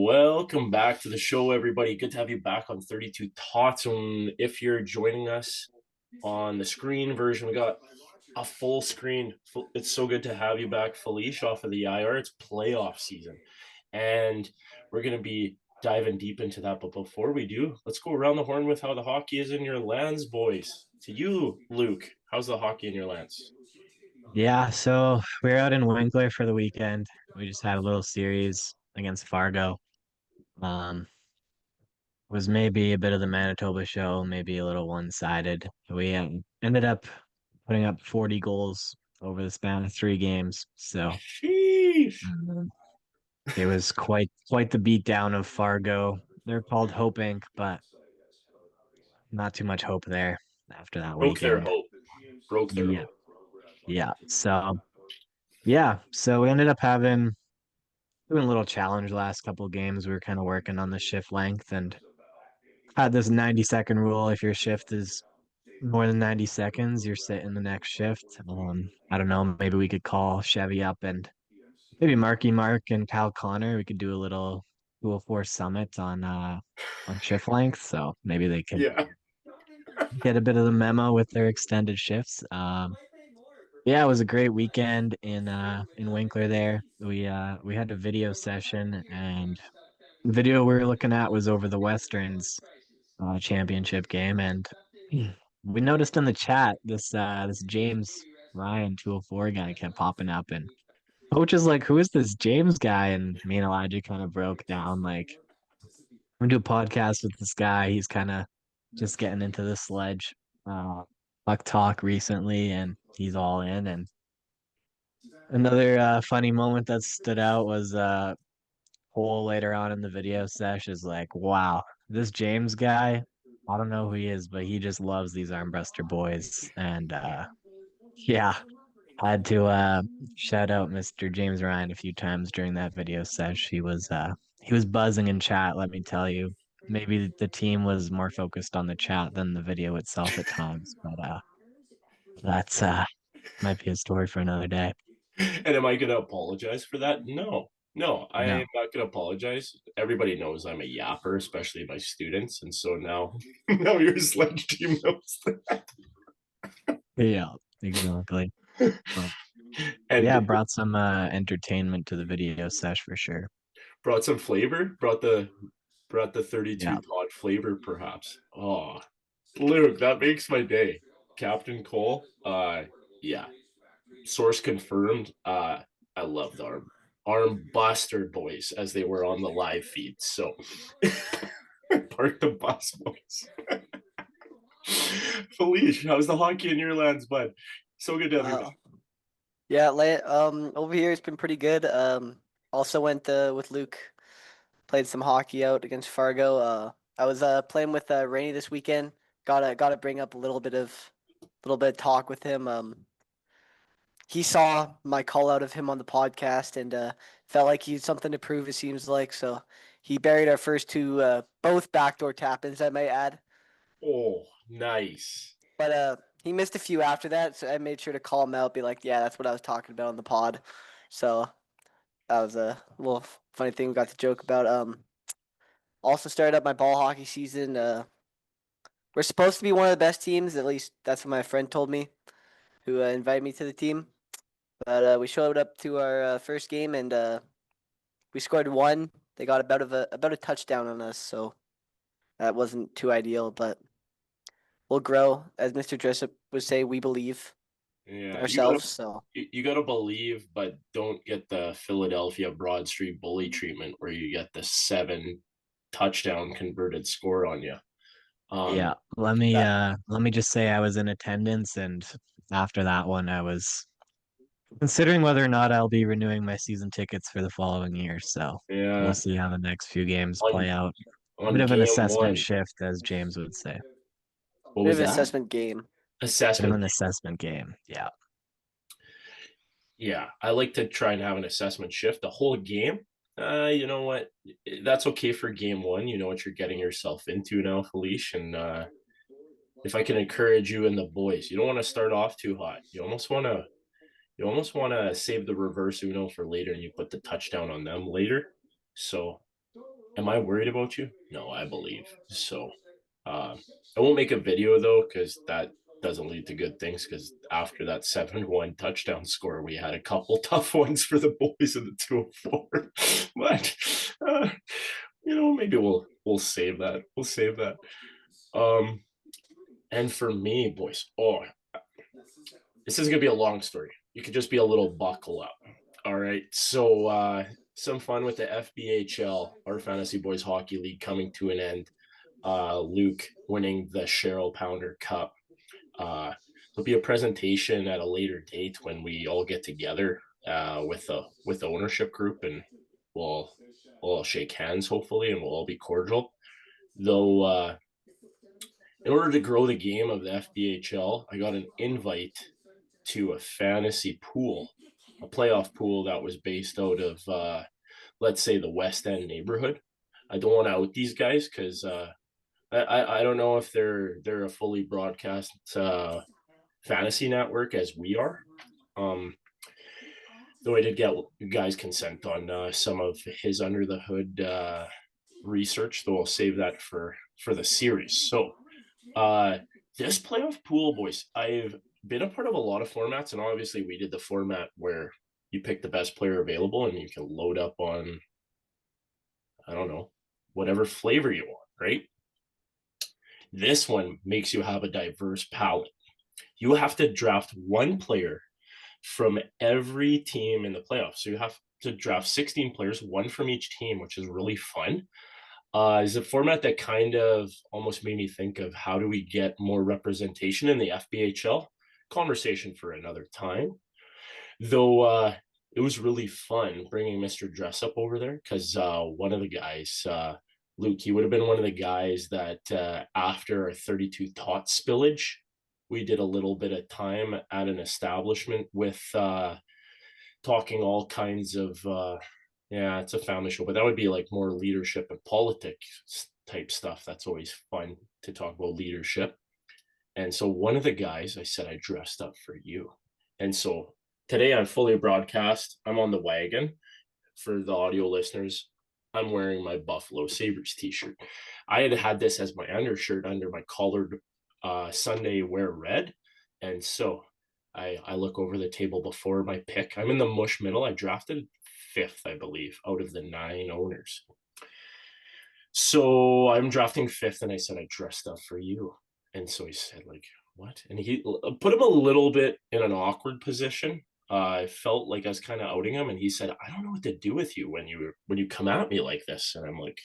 Welcome back to the show, everybody. Good to have you back on 32 Tots. And if you're joining us on the screen version, we got a full screen. It's so good to have you back, Felicia, off of the IR. It's playoff season, and we're going to be diving deep into that. But before we do, let's go around the horn with how the hockey is in your lands, boys. To you, Luke, how's the hockey in your lands? Yeah, so we are out in Winkler for the weekend. We just had a little series against Fargo. Um, was maybe a bit of the Manitoba show, maybe a little one-sided. We ended up putting up 40 goals over the span of 3 games. So Sheesh. um, it was quite the beatdown of Fargo. They're called Hope Inc., but not too much hope there after that Broke their weekend. hope. Broke their Yeah, hope. yeah. So we ended up having doing a little challenge last couple of games. We were kind of working on the shift length and had this 90-second rule. If your shift is more than 90 seconds, you're sitting the next shift. I don't know, maybe we could call Chevy up and maybe Marky Mark and Kyle Connor. We could do a little 204 summit on shift length. So maybe they could Yeah. get a bit of the memo with their extended shifts. Yeah, it was a great weekend in Winkler there. We had a video session and the video we were looking at was over the Westerns championship game, and we noticed in the chat this James Ryan 204 guy kept popping up, and coach is like, "Who is this James guy?" And me and Elijah kind of broke down like, "I'm gonna do a podcast with this guy. He's kind of just getting into the sledge puck talk recently, and he's all in." And another funny moment that stood out was Cole later on in the video sesh is like, wow, this James guy, I don't know who he is, but he just loves these armbruster boys. And yeah, had to shout out Mr. James Ryan a few times during that video sesh. He was buzzing in chat, let me tell you. Maybe the team was more focused on the chat than the video itself at times, but that's might be a story for another day. And am I going to apologize for that? No, no, I'm No. not going to apologize. Everybody knows I'm a yapper, especially my students. And so now, now your sledge team knows Yeah, exactly. that. But yeah, And brought some entertainment to the video sesh for sure. brought some flavor, brought the Yeah. 32 pod flavor, perhaps. Oh, Luke, that makes my day. Captain Cole, yeah, source confirmed. I love the arm buster boys as they were on the live feed. So park the bus boys. Felicia, how's the hockey in your lands, bud? So good to have you Uh, back. yeah, over here it's been pretty good. Also went with Luke, played some hockey out against Fargo. I was playing with Rainey this weekend. Gotta bring up a little bit of talk with him. He saw my call out of him on the podcast and felt like he had something to prove. It seems like so. He buried our first two, both backdoor tap-ins, I may add. Oh, nice. But he missed a few after that, so I made sure to call him out, be like, "Yeah, that's what I was talking about on the pod." So that was a little funny thing we got to joke about. Also started up my ball hockey season. We're supposed to be one of the best teams, at least that's what my friend told me, who invited me to the team. But we showed up to our first game and we scored one. They got about a touchdown on us, so that wasn't too ideal. But we'll grow, as Mr. Jessup would say. We believe in Yeah, ourselves. So you gotta believe, but don't get the Philadelphia Broad Street bully treatment where you get the 7 touchdown converted score on you. Yeah. that Let me just say I was in attendance, and after that one I was considering whether or not I'll be renewing my season tickets for the following year. So we'll Yeah, see how the next few games play on out. A bit on of an game assessment one. shift, as James would say. What bit was of an that? assessment game. Bit of Assessment. an assessment game. Yeah. Yeah, I like to try and have an assessment shift the whole game. You know what? That's okay for game one. You know what you're getting yourself into now, Felicia. And if I can encourage you and the boys, you don't want to start off too hot. You almost want to save the reverse Uno for later, and you put the touchdown on them later. So Am I worried about you? No, I believe so. I won't make a video though, because that doesn't lead to good things. Because after that 7-1 touchdown score, we had a couple tough ones for the boys in the 204. But maybe we'll save that. We'll save that. And for me, boys, this is gonna be a long story. You could just be a little buckle up. All right. So some fun with the FBHL, our Fantasy Boys Hockey League, coming to an end. Luke winning the Cheryl Pounder Cup. There'll be a presentation at a later date when we all get together with the ownership group, and we'll all shake hands hopefully, and we'll all be cordial. Though, in order to grow the game of the FBHL, I got an invite to a fantasy pool, a playoff pool that was based out of, let's say, the West End neighborhood. I don't want to out these guys because I don't know if they're a fully broadcast fantasy network as we are. Though I did get guys' consent on some of his under the hood research, though I'll save that for the series. So this playoff pool, boys, I've been a part of a lot of formats, and obviously we did the format where you pick the best player available and you can load up on, I don't know, whatever flavor you want, right? This one makes you have a diverse palette. You have to draft one player from every team in the playoffs. So you have to draft 16 players, one from each team, which is really fun. Is a format that kind of almost made me think of how do we get more representation in the FBHL. Conversation for another time. Though it was really fun bringing Mr. Dress Up over there because one of the guys, Luke, he would have been one of the guys that after a 32 tot spillage, we did a little bit of time at an establishment with talking all kinds of, it's a family show, but that would be like more leadership and politics type stuff. That's always fun to talk about leadership. And so one of the guys, I said, I dressed up for you. And so today I'm fully broadcast. I'm on the wagon. For the audio listeners, I'm wearing my Buffalo Sabres t-shirt. I had this as my undershirt under my collared Sunday wear red. And so I look over the table before my pick. I'm in the mush middle. I drafted 5th, I believe, out of the 9 owners. So I'm drafting 5th, and I said, I dressed up for you. And so he said, like, what? And he put him a little bit in an awkward position. I felt like I was kind of outing him, and he said, I don't know what to do with you when you come at me like this. And I'm like,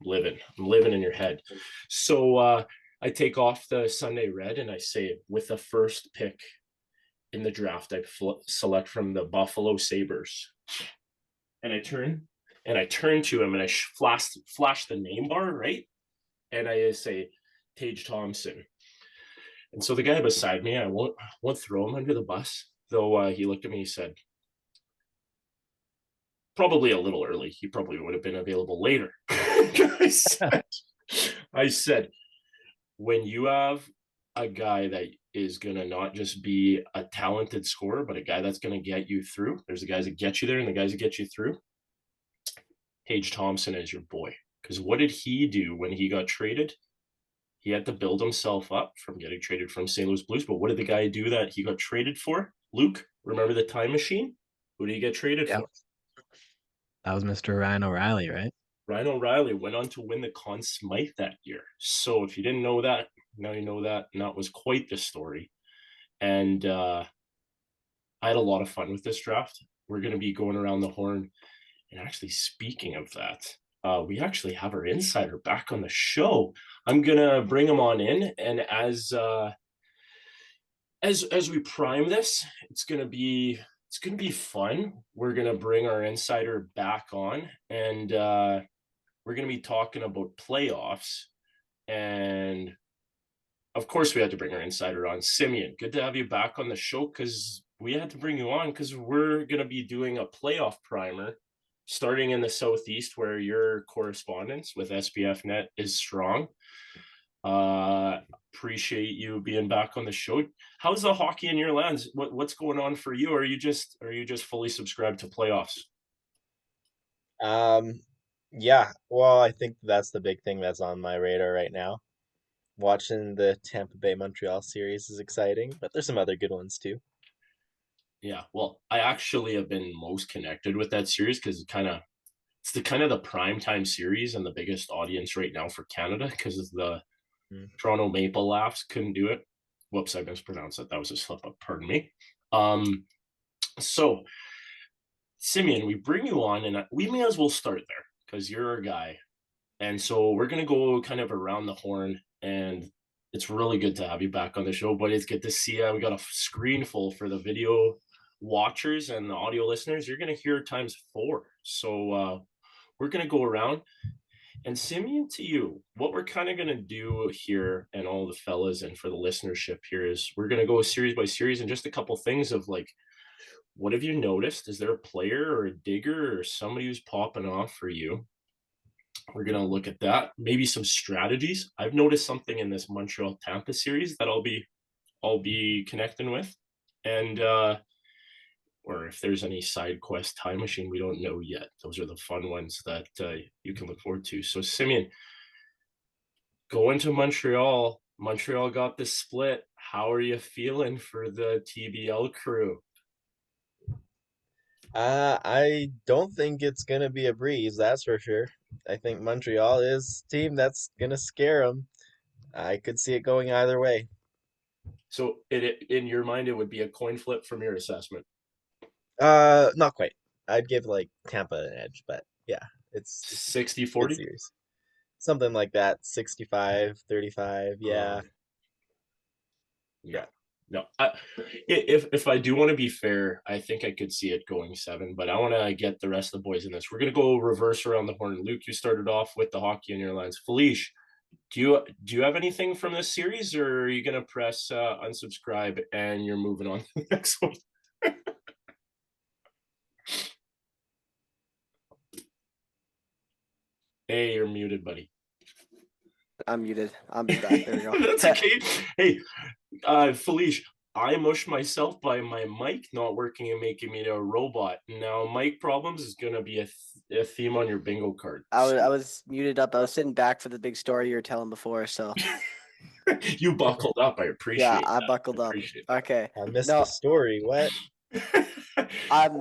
I'm living in your head. So I take off the Sunday red, and I say, with the first pick in the draft, I select from the Buffalo Sabres. And I turn to him, and I flash the name bar, right? And I say, Tage Thompson. And so the guy beside me, I won't throw him under the bus, though he looked at me, he said, probably a little early. He probably would have been available later. I said, when you have a guy that is going to not just be a talented scorer, but a guy that's going to get you through, there's the guys that get you there and the guys that get you through. Tage Thompson is your boy. Because what did he do when he got traded? He had to build himself up from getting traded from St. Louis Blues. But what did the guy do that he got traded for? Luke, remember the time machine? Who did he get traded for? That was Mr. Ryan O'Reilly, right? Ryan O'Reilly went on to win the Conn Smythe that year. So if you didn't know that, now you know that. And that was quite the story. And I had a lot of fun with this draft. We're going to be going around the horn. And actually, speaking of that, we actually have our insider back on the show. I'm gonna bring him on in, and as we prime this, it's gonna be fun. We're gonna bring our insider back on, and we're gonna be talking about playoffs. And of course, we had to bring our insider on. Simeon, good to have you back on the show, because we had to bring you on because we're gonna be doing a playoff primer. Starting in the Southeast, where your correspondence with SPF Net is strong. Appreciate you being back on the show. How's the hockey in your lands? What's going on for you? Are you just fully subscribed to playoffs? Yeah, well, I think that's the big thing that's on my radar right now. Watching the Tampa Bay Montreal series is exciting, but there's some other good ones too. Yeah, well, I actually have been most connected with that series because it's the kind of the prime time series and the biggest audience right now for Canada because the Mm. Toronto Maple Laughs couldn't do it. Whoops, I mispronounced it. That was a slip up. Pardon me. So Simeon, we bring you on, and we may as well start there because you're our guy. And so we're gonna go kind of around the horn, and it's really good to have you back on the show. But it's good to see you. We got a screen full for the video watchers and the audio listeners. You're gonna hear times four. So we're gonna go around. And Simeon, to you, what we're kind of going to do here, and all the fellas, and for the listenership here, is we're going to go series by series and just a couple things of like, what have you noticed? Is there a player or a digger or somebody who's popping off for you? We're going to look at that. Maybe some strategies. I've noticed something in this Montreal Tampa series that I'll be connecting with, and or if there's any side quest time machine we don't know yet. Those are the fun ones that you can look forward to. So, Simeon, going to Montreal. Montreal got the split. How are you feeling for the TBL crew? I don't think it's gonna be a breeze, that's for sure. I think Montreal is a team that's gonna scare them. I could see it going either way. So, in your mind, it would be a coin flip from your assessment. Not quite. I'd give like Tampa an edge, but yeah, it's 60 good 40. series. Something like that, 65-35. Yeah. No, Yeah. no. If I do want to be fair, I think I could see it going seven, but I want to get the rest of the boys in this. We're gonna go reverse around the horn. Luke, you started off with the hockey in your lines. Felice, do you have anything from this series, or are you gonna press unsubscribe and you're moving on to the next one? Hey, you're muted, buddy. I'm muted. I'm back. There we go. That's okay. Hey, Felice, I mushed myself by my mic not working and making me a robot. Now, mic problems is gonna be a theme on your bingo card. I was muted up. I was sitting back for the big story you were telling before. So You buckled up. I yeah, appreciate I that. buckled I up. appreciate Okay. I missed the No, story. What? I'm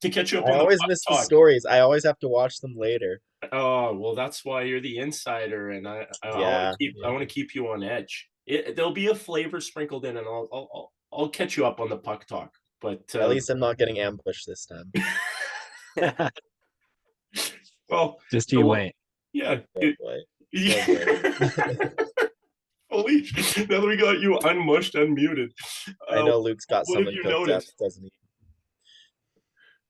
To catch you up I on the always puck miss the talk. stories. I always have to watch them later. Oh well, that's why you're the insider, and I want Yeah, to keep I yeah. want to keep you on edge. There'll be a flavor sprinkled in, and I'll catch you up on the puck talk. But At least I'm not getting ambushed this time. well, Just you wait. yeah. Oh boy. Oh boy. Holy! Now that we got you unmushed, unmuted, I know Luke's got what have something you cooked up, noticed? doesn't he?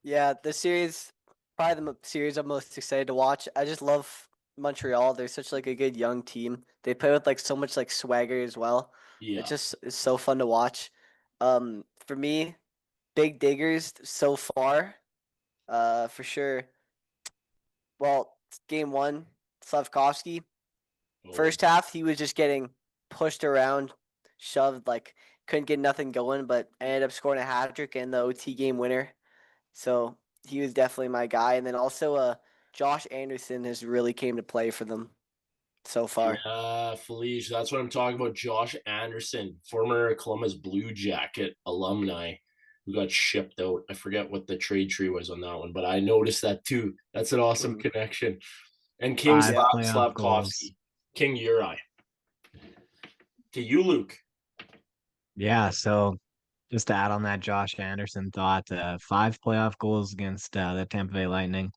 Yeah, the series, probably the series I'm most excited to watch. I just love Montreal. They're such like a good young team. They play with like so much like swagger as well. It Yeah. just is so fun to watch. For me, big diggers so far. For sure. Well, game one, Slavkovsky. Oh, First half, he was just getting pushed around, shoved, like couldn't get nothing going, but ended up scoring a hat trick and the OT game winner. So he was definitely my guy. And then also Josh Anderson has really came to play for them so far. yeah, Felice. That's what I'm talking about. Josh Anderson, former Columbus Blue Jacket alumni, who got shipped out. I forget what the trade tree was on that one, but I noticed that too. That's an awesome Mhm. connection. And King Five Yeah. playoff goals. Slavkovsky, King Uri. To you, Luke. Yeah, so just to add on that Josh Anderson thought, 5 playoff goals against the Tampa Bay Lightning.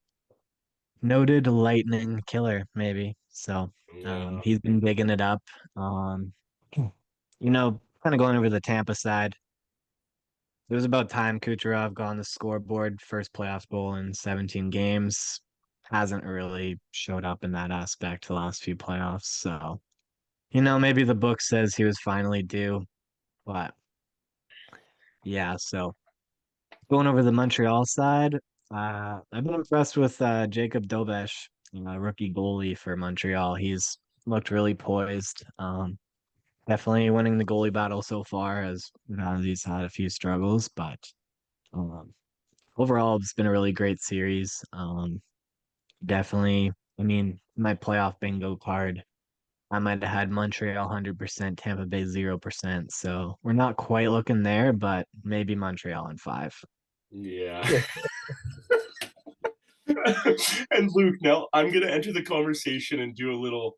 Noted lightning killer, maybe. So Yeah. he's been digging it up. Um, kind of going over the Tampa side. It was about time Kucherov got on the scoreboard. First playoff goal in 17 games. Hasn't really showed up in that aspect the last few playoffs. So, maybe the book says he was finally due. But yeah, so going over the Montreal side, I've been impressed with Jacob Dobesh, rookie goalie for Montreal. He's looked really poised. Definitely winning the goalie battle so far, as he's had a few struggles, but um, overall, it's been a really great series. Definitely I mean, my playoff bingo card, I might have had Montreal 100%, Tampa Bay 0%. So we're not quite looking there, but maybe Montreal in 5. Yeah. And Luke, now I'm gonna enter the conversation and do a little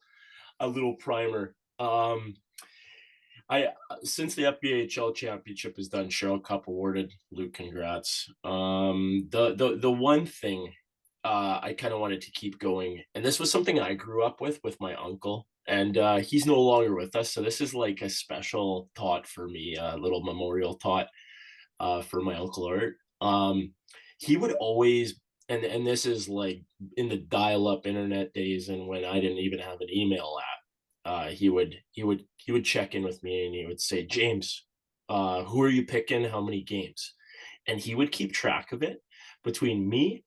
primer. I since the FBHL championship is done, Cheryl Cup awarded. Luke, congrats. The one thing I kind of wanted to keep going, and this was something I grew up with my uncle, and he's no longer with us, so this is like a special thought for me, a little memorial thought for my Uncle Art. He would always, and this is like in the dial-up internet days, and when I didn't even have an email app. He would check in with me and he would say, James, who are you picking? How many games? And he would keep track of it between me,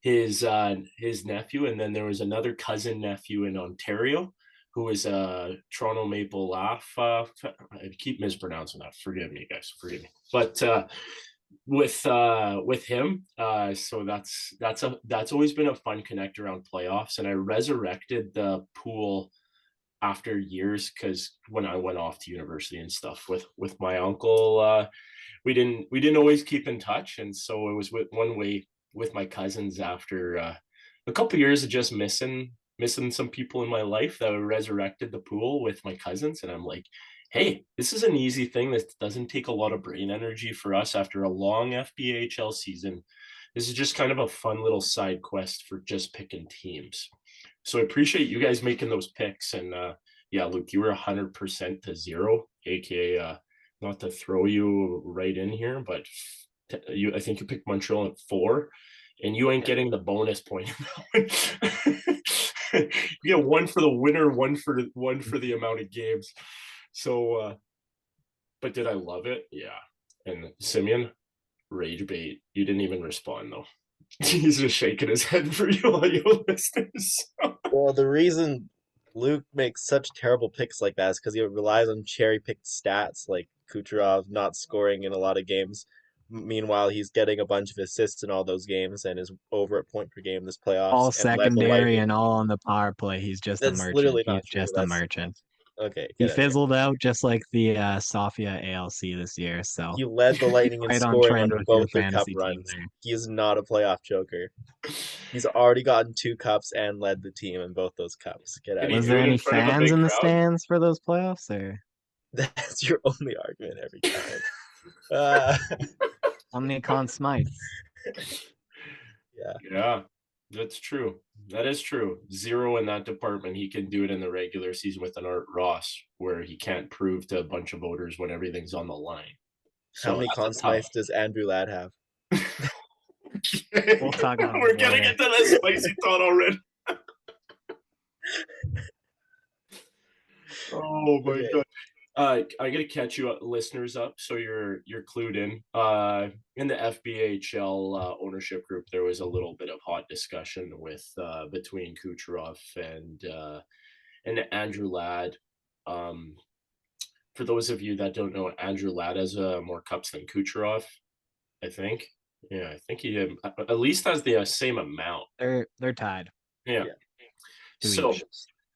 his nephew, and then there was another cousin nephew in Ontario who was a Toronto Maple Leaf. I keep mispronouncing that. Forgive me, guys. Forgive me. But with him, so that's always been a fun connect around playoffs. And I resurrected the pool after years, because when I went off to university and stuff with my uncle, we didn't always keep in touch, and so it was one way with my cousins after a couple years of just missing some people in my life, that I resurrected the pool with my cousins. And I'm like, hey, this is an easy thing that doesn't take a lot of brain energy for us after a long FBHL season. This is just kind of a fun little side quest for just picking teams. So I appreciate you guys making those picks. And yeah, Luke, you were 100% to 0, aka not to throw you right in here, but I think you picked Montreal at 4, and you ain't getting the bonus point. You get 1 for the winner, one for the amount of games. So, but did I love it? Yeah. And Simeon, rage bait. You didn't even respond though. He's just shaking his head for you, all you listeners. Well, the reason Luke makes such terrible picks like that is because he relies on cherry-picked stats, like Kucherov not scoring in a lot of games. Meanwhile, he's getting a bunch of assists in all those games and is over a point per game this playoffs All and led the secondary Lightning. and all on the power play. He's just a That's merchant. literally He's not true. just a merchant. Okay, He get out of here. fizzled out just like the Sofia ALC this year. So He led the Lightning in right on scoring trend on with your both their cup fantasy team runs. there. He is not a playoff joker. He's already gotten 2 cups and led the team in both those cups. Get out Did of he Was here. do there it in any front of a fans big in the crowd? stands for those playoffs, or That's your only argument every time. Uh, how many Conn Smythes? Yeah, that's true. That is true. 0 in that department. He can do it in the regular season with an Art Ross, where he can't prove to a bunch of voters when everything's on the line. How So many that's Conn a tough. Smythes does Andrew Ladd have? We'll talk about We're it gonna later. get to that spicy thought already. Oh my Okay. god. I gotta catch you listeners up so you're clued in. In the FBHL ownership group, there was a little bit of hot discussion with between Kucherov and Andrew Ladd. For those of you that don't know, Andrew Ladd has more cups than Kucherov, I think. Yeah, I think he at least has the same amount. They're tied. Yeah. Yeah. So each.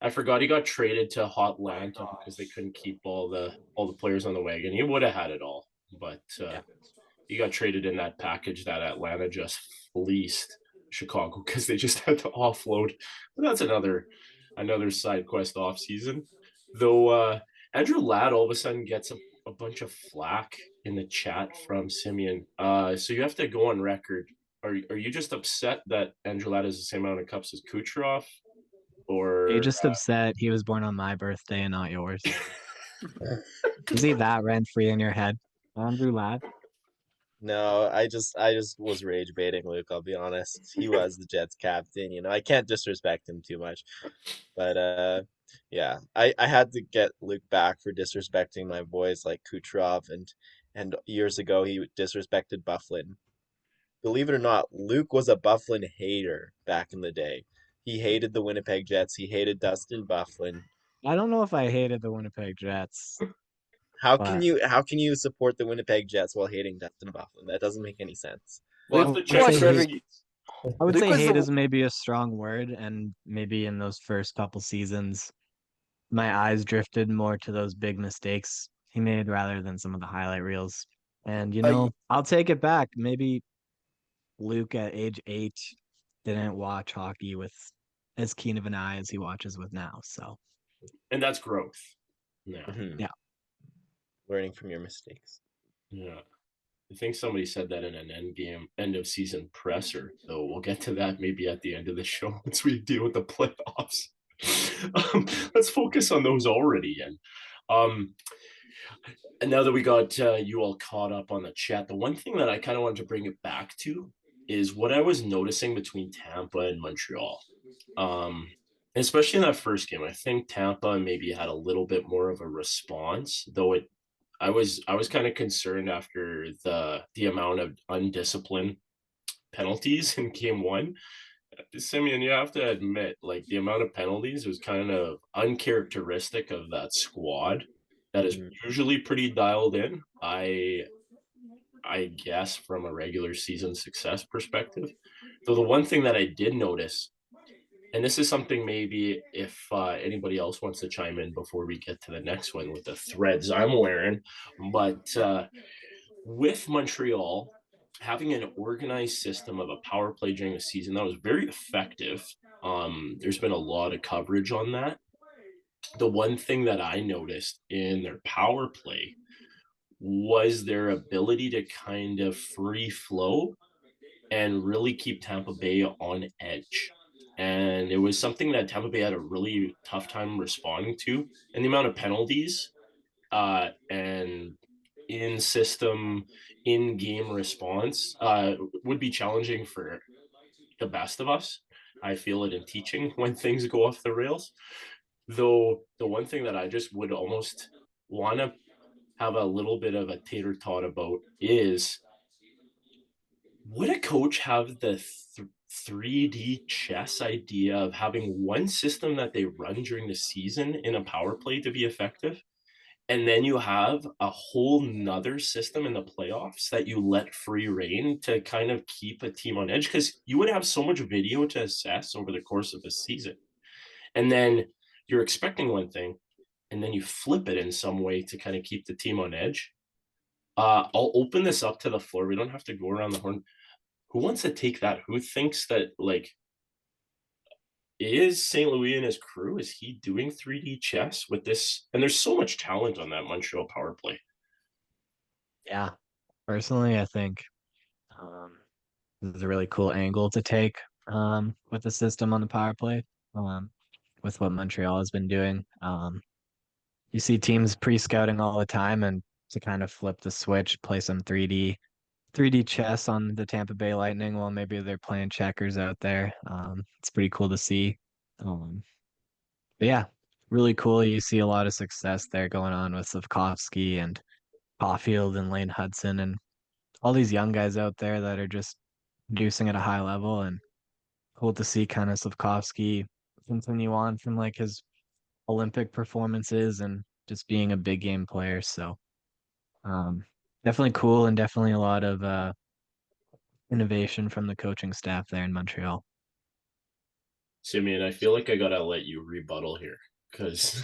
I forgot he got traded to Hotlanta because they couldn't keep all the players on the wagon. He would have had it all, but he got traded in that package that Atlanta just fleeced Chicago because they just had to offload. But that's another side quest off season. Though Andrew Ladd all of a sudden gets a bunch of flack in the chat from Simeon. So you have to go on record. Are you just upset that Andrew Ladd has the same amount of cups as Kucherov? Or You're just upset he was born on my birthday and not yours. Is he that rent free in your head, Andrew Ladd? No, I just was rage baiting Luke, I'll be honest. He was the Jets captain, I can't disrespect him too much. But yeah, I had to get Luke back for disrespecting my boys like Kucherov and years ago he disrespected Bufflin. Believe it or not, Luke was a Bufflin hater back in the day. He hated the Winnipeg Jets. He hated Dustin Bufflin. I don't know if I hated the Winnipeg Jets. How But- can you support the Winnipeg Jets while hating Dustin Bufflin? That doesn't make any sense. Well, Luke, if the watch Jets say every he- I would Luke say was hate the is maybe a strong word, and maybe in those first couple seasons, my eyes drifted more to those big mistakes he made rather than some of the highlight reels. And I'll take it back. Maybe Luke at age 8 didn't watch hockey with as keen of an eye as he watches with now. So And that's growth. Yeah. Mhm. Yeah. Learning from your mistakes. Yeah. I think somebody said that in an end of season presser, though we'll get to that maybe at the end of the show once we deal with the playoffs. Let's focus on those already. And now that we got you all caught up on the chat, the one thing that I kind of wanted to bring it back to is what I was noticing between Tampa and Montreal. Especially in that first game, I think Tampa maybe had a little bit more of a response, though I was kind of concerned after the amount of undisciplined penalties in game one. Simeon, you have to admit, like the amount of penalties was kind of uncharacteristic of that squad that is Mhm. usually pretty dialed in. I guess from a regular season success perspective. Though the one thing that I did notice, and this is something maybe if anybody else wants to chime in before we get to the next one with the threads I'm wearing, but with Montreal having an organized system of a power play during the season that was very effective. There's been a lot of coverage on that. The one thing that I noticed in their power play was their ability to kind of free flow and really keep Tampa Bay on edge. And it was something that Tampa Bay had a really tough time responding to. And the amount of penalties and in system, in game response would be challenging for the best of us. I feel it in teaching when things go off the rails. Though the one thing that I just would almost want to have a little bit of a tater tot about is would a coach have the 3D chess idea of having one system that they run during the season in a power play to be effective? And then you have a whole nother system in the playoffs that you let free reign to kind of keep a team on edge because you would have so much video to assess over the course of the season. And then you're expecting one thing, and then you flip it in some way to kind of keep the team on edge. I'll open this up to the floor. We don't have to go around the horn. Who wants to take that? Who thinks that, like, is St. Louis and his crew, is he doing 3D chess with this? And there's so much talent on that Montreal power play. Yeah. Personally, I think um, this is a really cool angle to take with the system on the power play, um, with what Montreal has been doing. You see teams pre-scouting all the time, and to kind of flip the switch, play some 3D chess on the Tampa Bay Lightning while maybe they're playing checkers out there. It's pretty cool to see. Um, but yeah, really cool. You see a lot of success there going on with Slavkovsky and Caulfield and Lane Hudson and all these young guys out there that are just producing at a high level, and cool to see kind of Slavkovsky continue on from like his Olympic performances and just being a big game player. So um, definitely cool and definitely a lot of innovation from the coaching staff there in Montreal. Simeon, I feel like I gotta let you rebuttal here because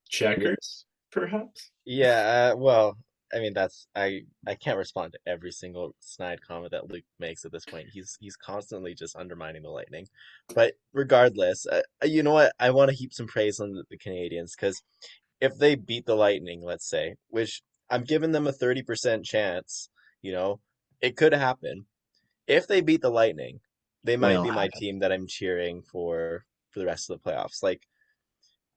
checkers, perhaps. Yeah, well, I mean I can't respond to every single snide comment that Luke makes at this point. He's constantly just undermining the Lightning. But regardless, you know what? I want to heap some praise on the Canadians because if they beat the Lightning, let's say, which I'm giving them a 30% chance, you know, it could happen. If they beat the Lightning, they might Will be my happen. team that I'm cheering for the rest of the playoffs. Like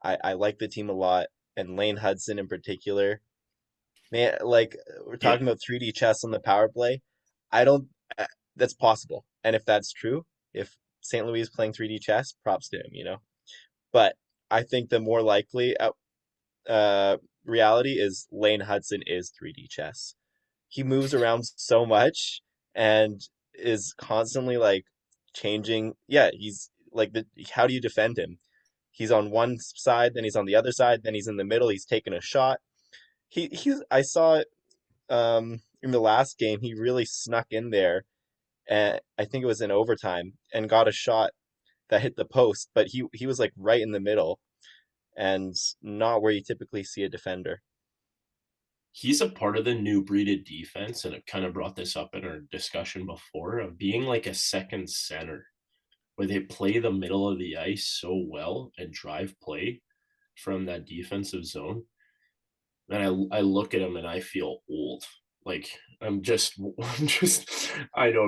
I like the team a lot, and Lane Hudson in particular. Man, like we're Yeah. talking about 3D chess on the power play. I don't. That's possible, and if that's true, if St. Louis is playing 3D chess, props to him, you know. But I think the more likely reality is Lane Hudson is 3D chess. He moves around so much and is constantly like changing. Yeah, he's like the how do you defend him? He's on one side, then he's on the other side, then he's in the middle, he's taking a shot. He's I saw it in the last game, he really snuck in there and I think it was in overtime, and got a shot that hit the post, but he was like right in the middle and not where you typically see a defender. He's a part of the new breed of defense, and it kind of brought this up in our discussion before of being like a second center, where they play the middle of the ice so well and drive play from that defensive zone. And I look at him and I feel old. Like I don't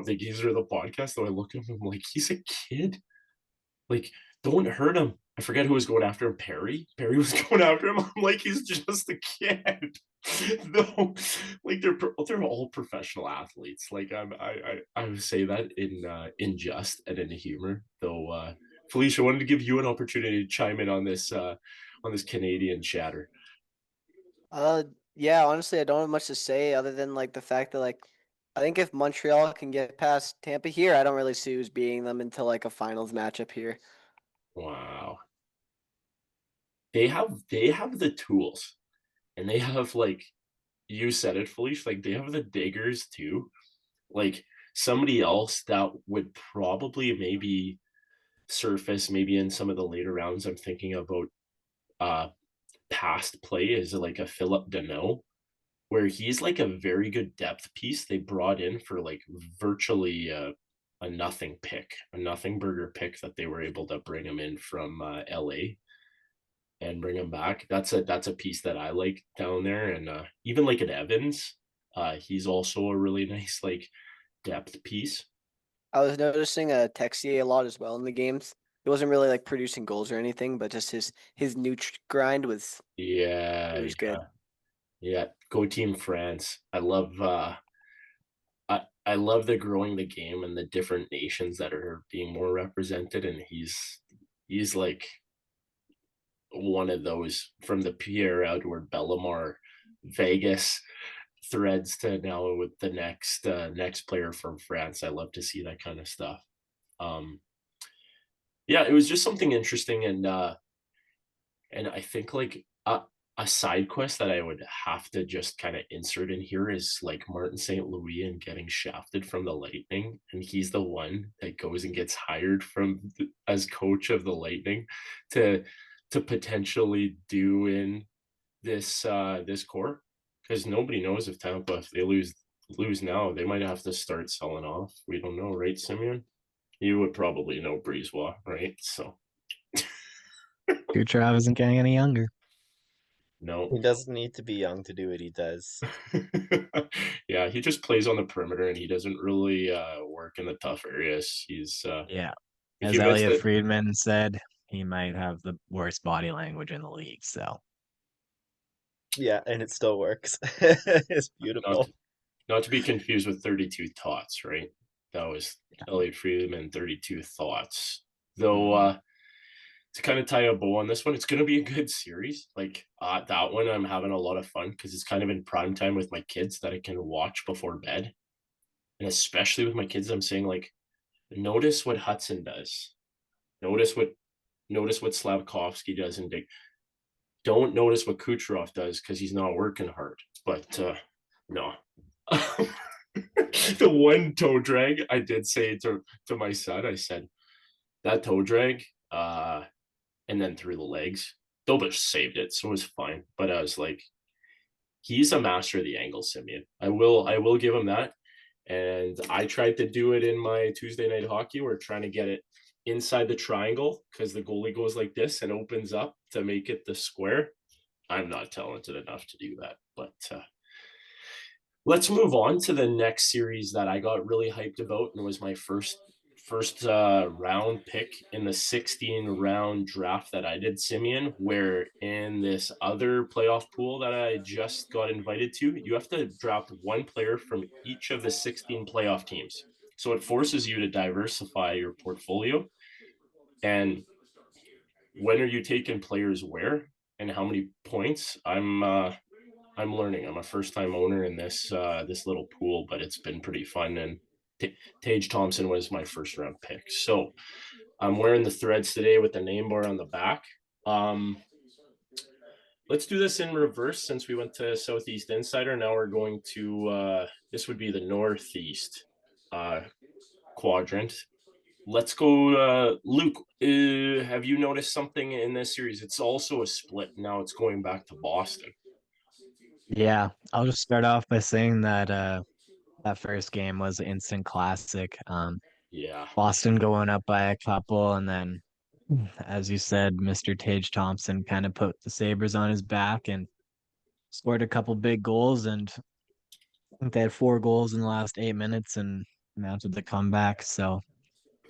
think he's for the podcast, though. I look at him, I'm like, he's a kid. Like, don't hurt him. I forget who was going after him. Perry. Perry was going after him. I'm like, he's just a kid. No, like they're all professional athletes. Like I would say that in jest and in humor. Though Felicia, wanted to give you an opportunity to chime in on this Canadian chatter. Yeah, honestly, I don't have much to say other than like the fact that like I think if Montreal can get past Tampa here, I don't really see who's beating them until like a finals matchup here. Wow. They have the tools, and they have, like you said it, Felicia, like they have the diggers too. Like somebody else that would probably maybe surface maybe in some of the later rounds. I'm thinking about uh past play is like a Philip Deneau, where he's like a very good depth piece they brought in for like virtually a nothing pick, a nothing burger pick that they were able to bring him in from LA and bring him back. That's a piece that I like down there. And even like at Evans, he's also a really nice like depth piece. I was noticing Texier a lot as well in the games. He wasn't really like producing goals or anything, but just his grind was Yeah, it was yeah, good. yeah. Go Team France. I love the growing the game and the different nations that are being more represented, and he's like one of those from the Pierre Edward Bellemare Vegas threads to now with the next player from France. I love to see that kind of stuff. Um, yeah, it was just something interesting, and I think like a side quest that I would have to just kind of insert in here is like Martin St. Louis and getting shafted from the Lightning, and he's the one that goes and gets hired from as coach of the Lightning to potentially do in this core, because nobody knows if Tampa, if they lose now, they might have to start selling off. We don't know, right, Simeon? You would probably know Breezewa, right? So Kucherov isn't getting any younger. no. He doesn't need to be young to do what he does. Yeah, he just plays on the perimeter and he doesn't really work in the tough areas. He's Yeah. if As you missed Elliot it, Friedman said, he might have the worst body language in the league. So Yeah, and it still works. It's not beautiful. not to be confused with 32 Thoughts, right? That was Elliot Friedman, 32 Thoughts. Though to kind of tie a bow on this one, it's going to be a good series. Like that one, I'm having a lot of fun because it's kind of in prime time with my kids that I can watch before bed. And especially with my kids, I'm saying like, notice what Hudson does. Notice what Slavkovsky does, and don't notice what Kucherov does because he's not working hard. But no. The one toe drag I did say to my son, I said that toe drag, and then through the legs. Dobish saved it, so it was fine. But I was like, he's a master of the angle, Simeon. I will give him that. And I tried to do it in my Tuesday night hockey. We're trying to get it inside the triangle because the goalie goes like this and opens up to make it the square. I'm not talented enough to do that, but let's move on to the next series that I got really hyped about and was my first round pick in the 16 round draft that I did, Simeon, where in this other playoff pool that I just got invited to, you have to draft one player from each of the 16 playoff teams. So it forces you to diversify your portfolio. And when are you taking players where and how many points? I'm learning. I'm a first time owner in this little pool, but it's been pretty fun. And Tage Thompson was my first round pick. So I'm wearing the threads today with the name bar on the back. Let's do this in reverse since we went to Southeast Insider. Now we're going to this would be the Northeast. quadrant. Let's go, Luke. Have you noticed something in this series? It's also a split. Now it's going back to Boston. Yeah, I'll just start off by saying that that first game was an instant classic. Yeah. Boston going up by a couple, and then, as you said, Mr. Tage Thompson kind of put the Sabres on his back and scored a couple big goals. And I think they had 4 goals in the last 8 minutes and mounted the comeback. So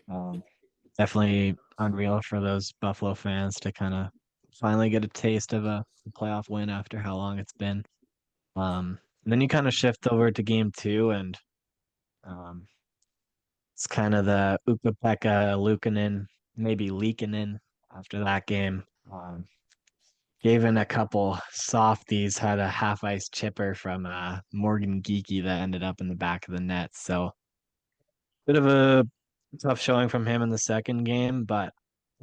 um, definitely unreal for those Buffalo fans to kind of finally get a taste of a playoff win after how long it's been. Then you kind of shift over to game 2, and um, it's kind of the Ukko-Pekka Luukkonen, maybe Leakkonen after that game. Gave in a couple softies, had a half ice chipper from Morgan Geekie that ended up in the back of the net. So bit of a tough showing from him in the second game, but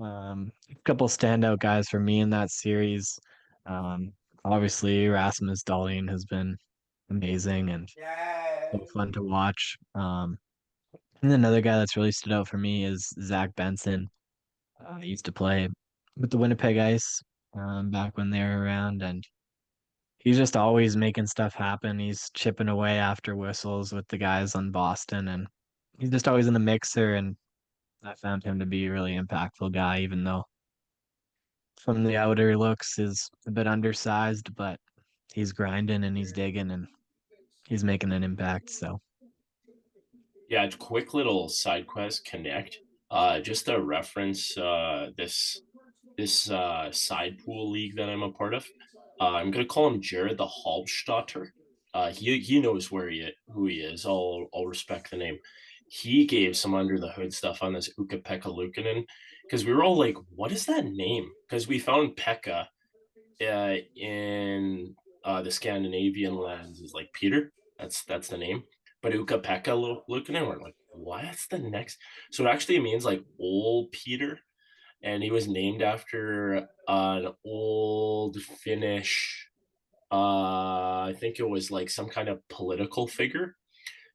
a couple standout guys for me in that series. Um, Obviously, Rasmus Dahlin has been amazing and so fun to watch. And another guy that's really stood out for me is Zach Benson. He used to play with the Winnipeg Ice back when they were around, and he's just always making stuff happen. He's chipping away after whistles with the guys on Boston, and he's just always in the mixer. And I found him to be a really impactful guy, even though from the outer looks is a bit undersized, but he's grinding and he's digging and he's making an impact. So Yeah, quick little side quest connect. Just to reference this side pool league that I'm a part of. I'm gonna call him Jared the Halbstadter. He knows who he is. I'll respect the name. He gave some under the hood stuff on this Ukko-Pekka Luukkonen because we were all like, "What is that name?" Because we found Pekka in the Scandinavian lands is like Peter. That's the name. But Ukko-Pekka Luukkonen, we're like, what's the next? So it actually means like old Peter, and he was named after an old Finnish. I think it was like some kind of political figure.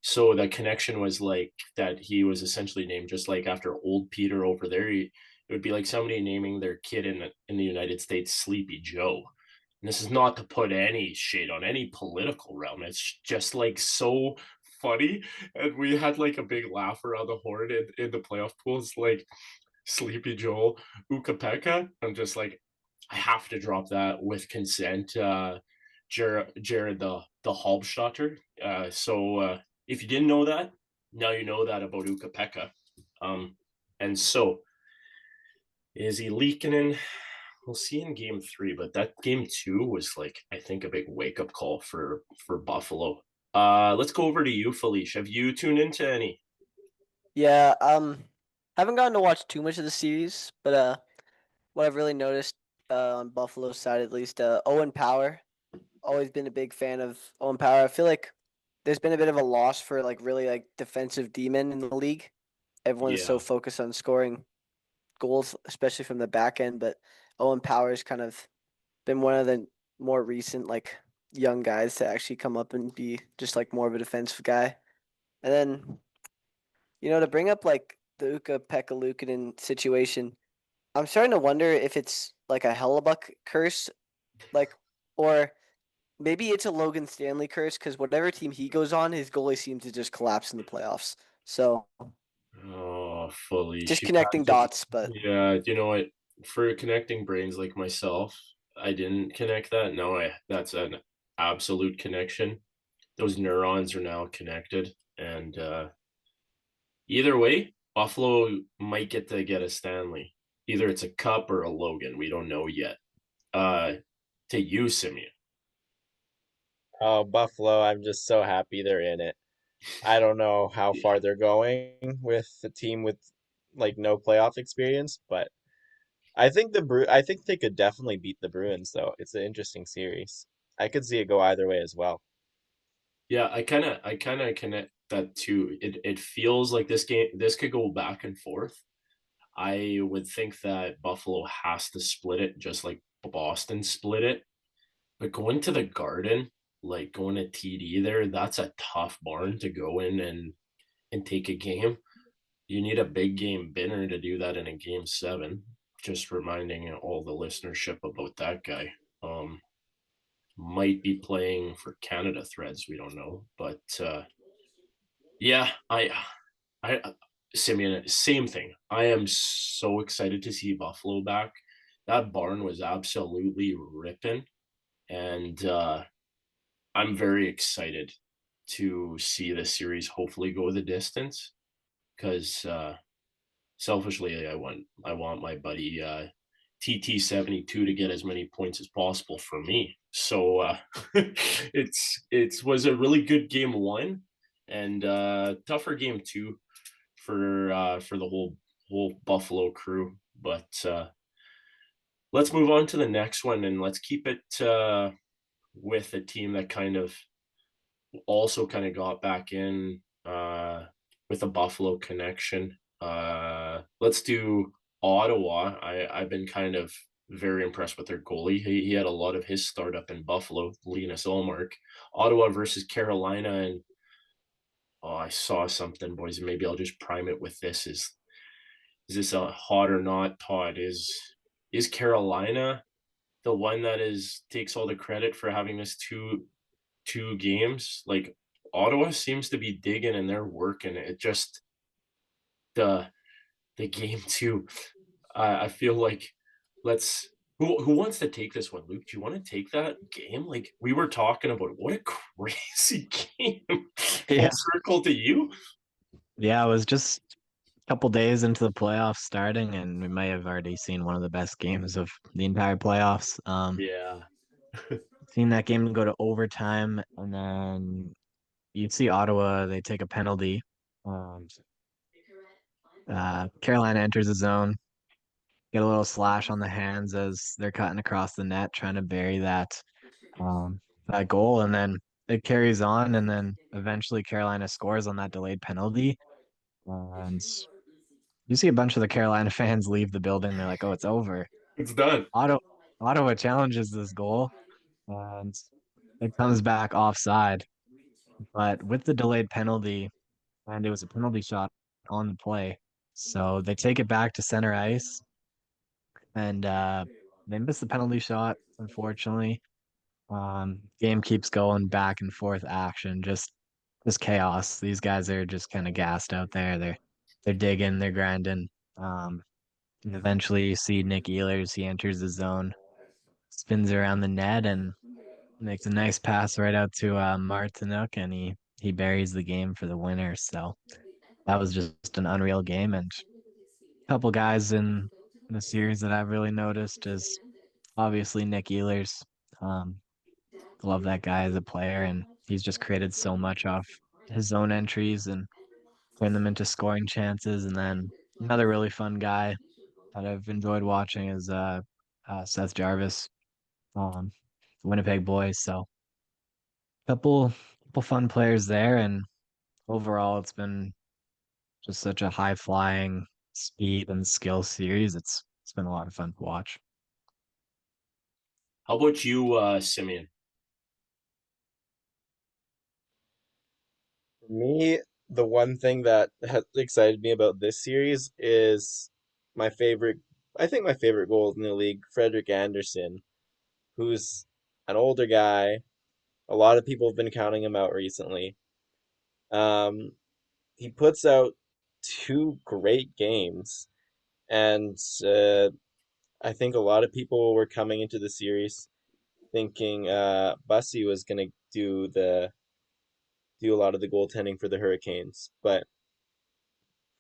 So the connection was like that he was essentially named just like after old Peter over there. It would be like somebody naming their kid in the United States Sleepy Joe. And this is not to put any shade on any political realm. It's just like so funny. And we had like a big laugh around the horn in the playoff pools, like Sleepy Joel, Ukko-Pekka. I'm just like, I have to drop that with consent. Jared the Halbstadter. So if you didn't know that, now you know that about Ukko-Pekka. And so is he leaking? We'll see in game 3, but that game 2 was like I think a big wake up call for Buffalo. Let's go over to you, Felicia. Have you tuned into any? Yeah, haven't gotten to watch too much of the series, but what I've really noticed on Buffalo's side at least, Owen Power, always been a big fan of Owen Power. I feel like there's been a bit of a loss for like really like defensive D-men in the league. Everyone's Yeah, so focused on scoring goals, especially from the back end, but Owen Power's kind of been one of the more recent like young guys to actually come up and be just like more of a defensive guy. And then, to bring up like the Ukko-Pekka Luukkonen situation, I'm starting to wonder if it's like a Hellebuck curse, like, or maybe it's a Logan Stanley curse because whatever team he goes on, his goalie seems to just collapse in the playoffs. So oh, fully. just She connecting dots, but yeah, you know what? For connecting brains like myself, I didn't connect that. No, that's an absolute connection. Those neurons are now connected, and either way, Buffalo might get a Stanley. Either it's a cup or a Logan. We don't know yet. Uh, to you, Simeon. Oh, Buffalo, I'm just so happy they're in it. I don't know how far they're going with the team with like no playoff experience, but I think they could definitely beat the Bruins though. It's an interesting series. I could see it go either way as well. Yeah, I kind of connect that too. It feels like this could go back and forth. I would think that Buffalo has to split it just like Boston split it. But going to the Garden, like going to TD there, that's a tough barn to go in and take a game. You need a big game binner to do that in a game 7. Just reminding all the listenership about that guy. Might be playing for Canada Threads. We don't know, but yeah, I, Simeon, same thing. I am so excited to see Buffalo back. That barn was absolutely ripping, and I'm very excited to see this series hopefully go the distance. Because selfishly, I want my buddy TT72 to get as many points as possible for me. So it was a really good game 1, and tougher game 2 for the whole Buffalo crew. But let's move on to the next one, and let's keep it with a team that kind of also kind of got back in with a Buffalo connection. Let's do Ottawa. I've been kind of very impressed with their goalie. He had a lot of his startup in Buffalo, Linus Ullmark. Ottawa versus Carolina, and I saw something, boys. Maybe I'll just prime it with this: is this a hot or not, Todd? Is Carolina the one that takes all the credit for having this two games? Like, Ottawa seems to be digging and they're working. It just the game 2. I feel like let's who wants to take this one, Luke? Do you want to take that game? Like, we were talking about it. What a crazy game. Yeah. Full circle to you. Yeah, it was just a couple days into the playoffs starting, and we might have already seen one of the best games of the entire playoffs. Yeah. Seen that game go to overtime, and then you'd see Ottawa, they take a penalty. Um, Carolina enters the zone, get a little slash on the hands as they're cutting across the net, trying to bury that goal, and then it carries on, and then eventually Carolina scores on that delayed penalty, and you see a bunch of the Carolina fans leave the building. They're like, "Oh, it's over." It's done. Ottawa, Ottawa challenges this goal, and it comes back offside. But with the delayed penalty, and it was a penalty shot on the play, so they take it back to center ice, and they miss the penalty shot, unfortunately. Game keeps going, back and forth action, just chaos. These guys are just kind of gassed out there. They're digging, they're grinding. And eventually you see Nick Ehlers, he enters the zone, spins around the net and makes a nice pass right out to Martinook, and he buries the game for the winner. So that was just an unreal game. And a couple guys in the series that I've really noticed is obviously Nick Ehlers. Um, Love that guy as a player, and he's just created so much off his own entries and turned them into scoring chances. And then another really fun guy that I've enjoyed watching is Seth Jarvis, um, Winnipeg boys. So couple couple fun players there, and overall it's been just such a high flying speed and skill series. It's been a lot of fun to watch. How about you, Simeon? For me, the one thing that has excited me about this series is my favorite, I think my favorite goal in the league, Frederick Anderson, who's an older guy. A lot of people have been counting him out recently. Um, he puts out two great games, and I think a lot of people were coming into the series thinking Bussy was gonna do a lot of the goaltending for the Hurricanes, but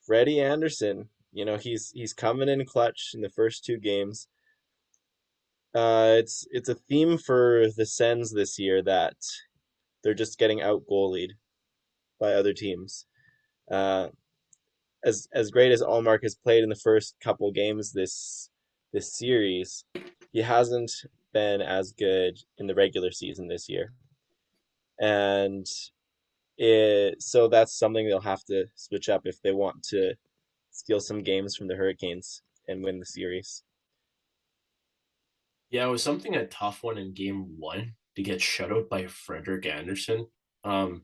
Freddie Anderson, he's coming in clutch in the first two games. It's a theme for the Sens this year that they're just getting out goalied by other teams. Uh, as great as Allmark has played in the first couple games this series, he hasn't been as good in the regular season this year, and so that's something they'll have to switch up if they want to steal some games from the Hurricanes and win the series. Yeah, it was something a tough one in game 1 to get shut out by Frederick Anderson. Um,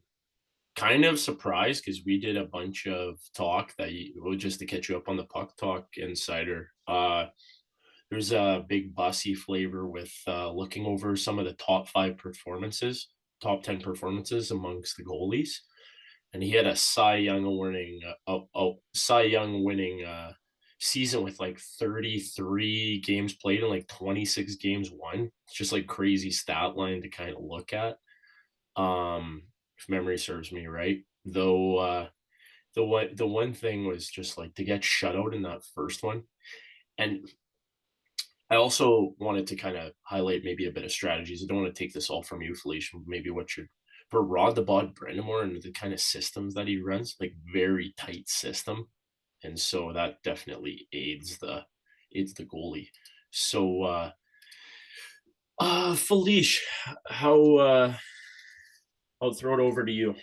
kind of surprised because we did a bunch of talk that just to catch you up on the puck talk insider. There's a big bussy flavor with looking over some of the top 10 performances amongst the goalies, and he had a Cy Young winning season with like 33 games played and like 26 games won. It's just like crazy stat line to kind of look at. If memory serves me right, though, the one thing was just like to get shut out in that first one, and I also wanted to kind of highlight maybe a bit of strategies. I don't want to take this all from you, Felicia. Maybe what should for Rod the Bod Brendamore and the kind of systems that he runs, like very tight system, and so that definitely aids the goalie. So, Felicia, how I'll throw it over to you.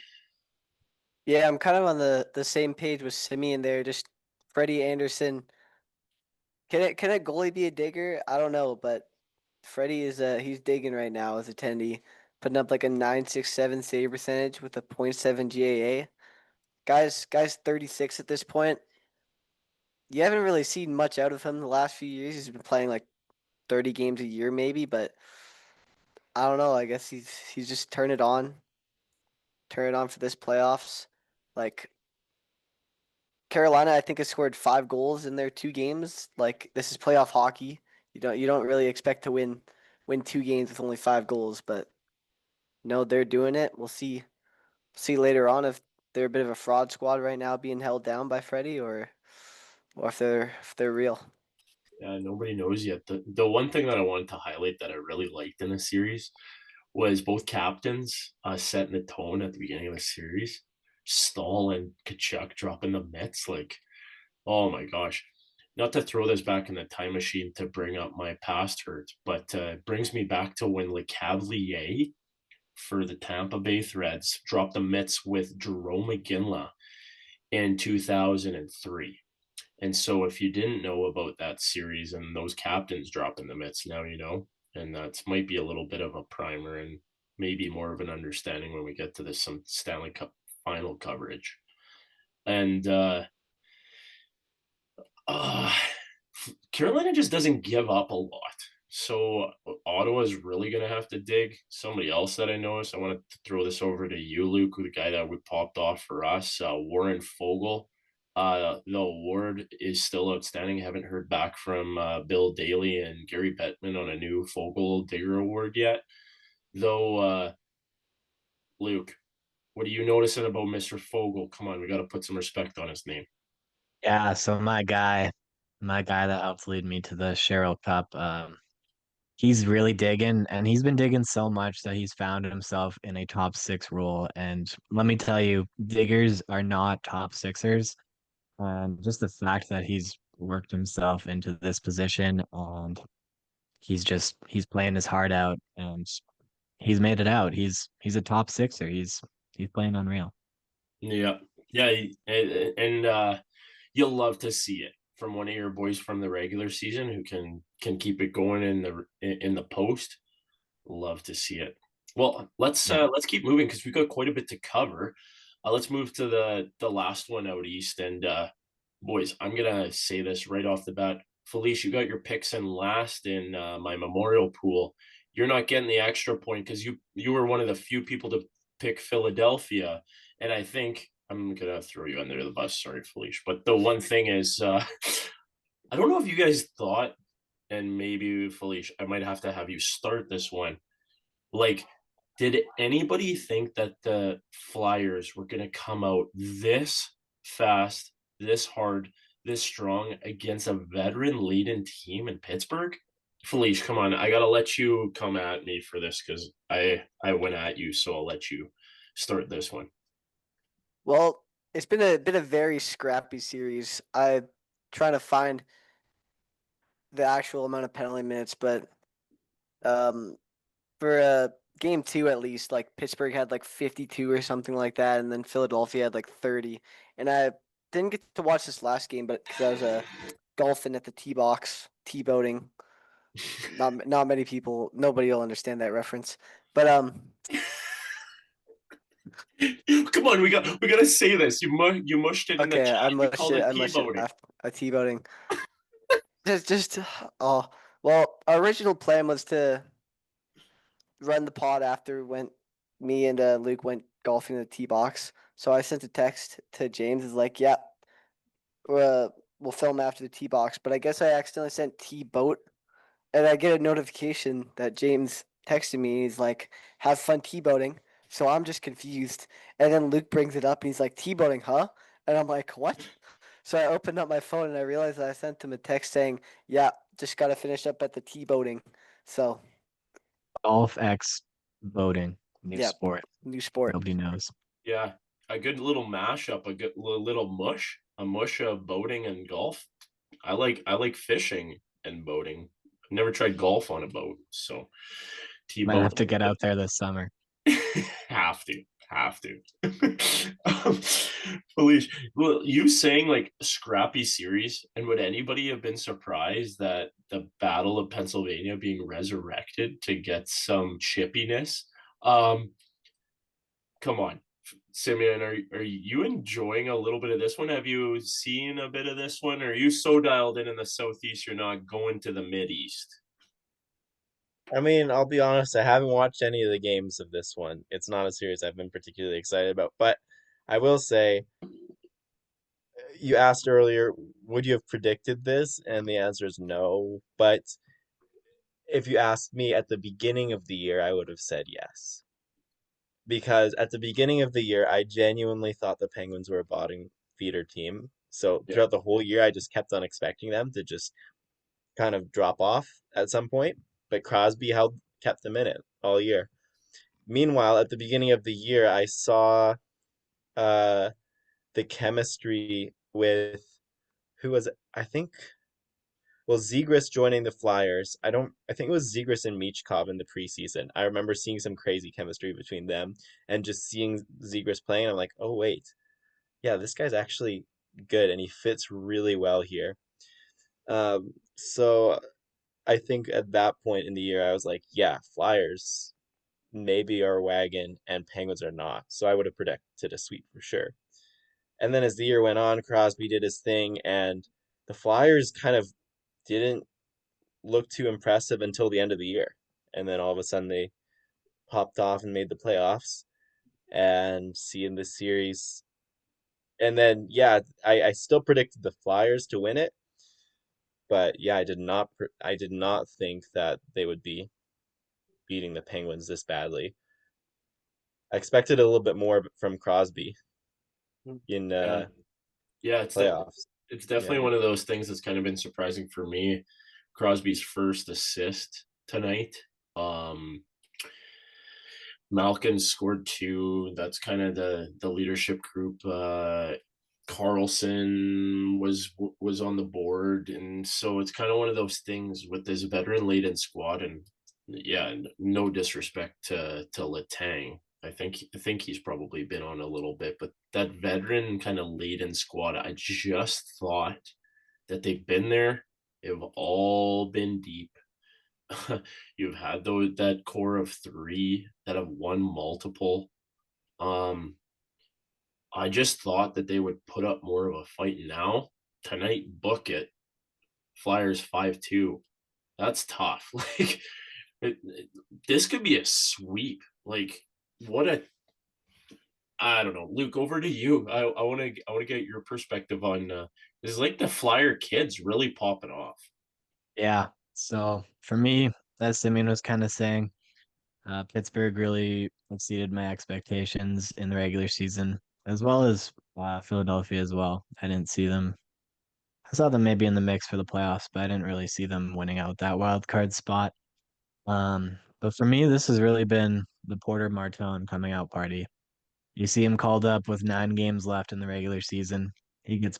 Yeah, I'm kind of on the same page with Simeon there. Just Freddie Anderson. Can a goalie be a digger? I don't know, but Freddie is he's digging right now as a tendy, putting up like a 9.67 save percentage with a .7 GAA. Guy's 36 at this point. You haven't really seen much out of him the last few years. He's been playing like 30 games a year maybe, but I don't know. I guess he's just turn it on for this playoffs. Like Carolina, I think has scored 5 goals in their 2 games. Like this is playoff hockey. You don't really expect to win 2 games with only 5 goals, but no, they're doing it. We'll see later on if they're a bit of a fraud squad right now, being held down by Freddie, or if they're real. Yeah, nobody knows yet. The one thing that I wanted to highlight that I really liked in the series was both captains setting the tone at the beginning of the series. Stahl and Kachuk dropping the mitts. Like, oh my gosh. Not to throw this back in the time machine to bring up my past hurt, but it brings me back to when LeCavalier for the Tampa Bay Threads dropped the mitts with Jerome McGinley in 2003. And so if you didn't know about that series and those captains dropping the mitts, now you know. And that might be a little bit of a primer and maybe more of an understanding when we get to this some Stanley Cup final coverage. And uh Carolina just doesn't give up a lot. So Ottawa's really going to have to dig. Somebody else that I noticed, I wanted to throw this over to you, Luke, the guy that we popped off for us, Warren Fogle. The award is still outstanding. I haven't heard back from Bill Daly and Gary Bettman on a new Fogle Digger Award yet. Though, Luke, what are you noticing about Mr. Fogle? Come on, we got to put some respect on his name. Yeah, so my guy that helped lead me to the Cheryl Cup, he's really digging, and he's been digging so much that he's found himself in a top six role. And let me tell you, diggers are not top sixers. And just the fact that he's worked himself into this position and he's playing his heart out and he's made it out. He's a top sixer. He's playing unreal. Yeah, yeah, and you'll love to see it from one of your boys from the regular season who can keep it going in the post. Love to see it. Well, let's keep moving because we've got quite a bit to cover. Let's move to the last one out east, and boys, I'm gonna say this right off the bat. Felicia, you got your picks in last in my memorial pool. You're not getting the extra point because you were one of the few people to pick Philadelphia, and I think I'm gonna throw you under the bus. Sorry, Felicia, but the one thing is, I don't know if you guys thought, and maybe Felicia, I might have to have you start this one. Like, did anybody think that the Flyers were going to come out this fast, this hard, this strong against a veteran laden team in Pittsburgh? Felicia, come on. I got to let you come at me for this because I went at you. So I'll let you start this one. Well, it's been a very scrappy series. I'm trying to find the actual amount of penalty minutes, but um, for game 2 at least, like Pittsburgh had like 52 or something like that, and then Philadelphia had like 30. And I didn't get to watch this last game, but because I was golfing at the tee box, tee boating. Not many people, nobody will understand that reference. But Come on, we gotta say this. You mushed it in the Okay, chat. I You mushed called it. it I mushed it T-boating. after T-boating. Just oh well. Our original plan was to run the pod after when me and Luke went golfing in the tee box. So I sent a text to James. Is like, yeah, we'll film after the tee box. But I guess I accidentally sent tee boat, and I get a notification that James texted me. He's like, "Have fun tee boating." So I'm just confused. And then Luke brings it up, and he's like, "Tee boating, huh?" And I'm like, "What?" So I opened up my phone and I realized that I sent him a text saying, "Yeah, just got to finish up at the tee boating." So Golf X voting, new yeah, sport. new sport. Nobody knows. Yeah, a good little mashup, a good little mush, a mush of boating and golf. I like fishing and boating. I've never tried golf on a boat, so Might T-boat. have to get out there this summer. have to. um, Felice, well, you saying like scrappy series, and would anybody have been surprised that the Battle of Pennsylvania being resurrected to get some chippiness? Um, Come on, Simeon, are you enjoying a little bit of this one? Have you seen a bit of this one? Or are you so dialed in the Southeast, you're not going to the Mid East? I mean, I'll be honest, I haven't watched any of the games of this one. It's not a series I've been particularly excited about, but I will say, you asked earlier, would you have predicted this? And the answer is no. But if you asked me at the beginning of the year, I would have said yes. Because at the beginning of the year, I genuinely thought the Penguins were a bottom feeder team. So Yeah. throughout the whole year, I just kept on expecting them to just kind of drop off at some point. But Crosby kept them in it all year. Meanwhile, at the beginning of the year, I saw uh, the chemistry with who was it? I think Zegras joining the Flyers. I think it was Zegras and Michkov in the preseason. I remember seeing some crazy chemistry between them and just seeing Zegras playing. I'm like, oh wait, yeah, this guy's actually good and he fits really well here. So I think at that point in the year, I was like, yeah, Flyers maybe are a wagon and Penguins are not. So I would have predicted a sweep for sure. And then as the year went on, Crosby did his thing, and the Flyers kind of didn't look too impressive until the end of the year. And then all of a sudden they popped off and made the playoffs and seeing the series. And then, yeah, I still predicted the Flyers to win it. But yeah, I did not think that they would be beating the Penguins this badly. I expected a little bit more from Crosby in Yeah, yeah, playoffs. it's Yeah. definitely one of those things that's kind of been surprising for me. Crosby's first assist tonight. Um, Malkin scored two. That's kind of the leadership group. Carlson was on the board, and so it's kind of one of those things with this veteran laden squad. And yeah, no disrespect to Letang. I think he's probably been on a little bit, but that veteran kind of laden squad, I just thought that they've been there. They've all been deep. You've had that core of three that have won multiple. Um, I just thought that they would put up more of a fight. Now tonight, book it. Flyers 5-2. That's tough. Like this could be a sweep. Like what a I don't know, Luke. Over to you. I want to get your perspective on. Is like the Flyer kids really popping off? Yeah. So for me, as Simeon was kind of saying, Pittsburgh really exceeded my expectations in the regular season, as well as Philadelphia as well. I didn't see them. I saw them maybe in the mix for the playoffs, but I didn't really see them winning out that wild card spot. But for me, this has really been the Porter Martone coming out party. You see him called up with 9 games left in the regular season. He gets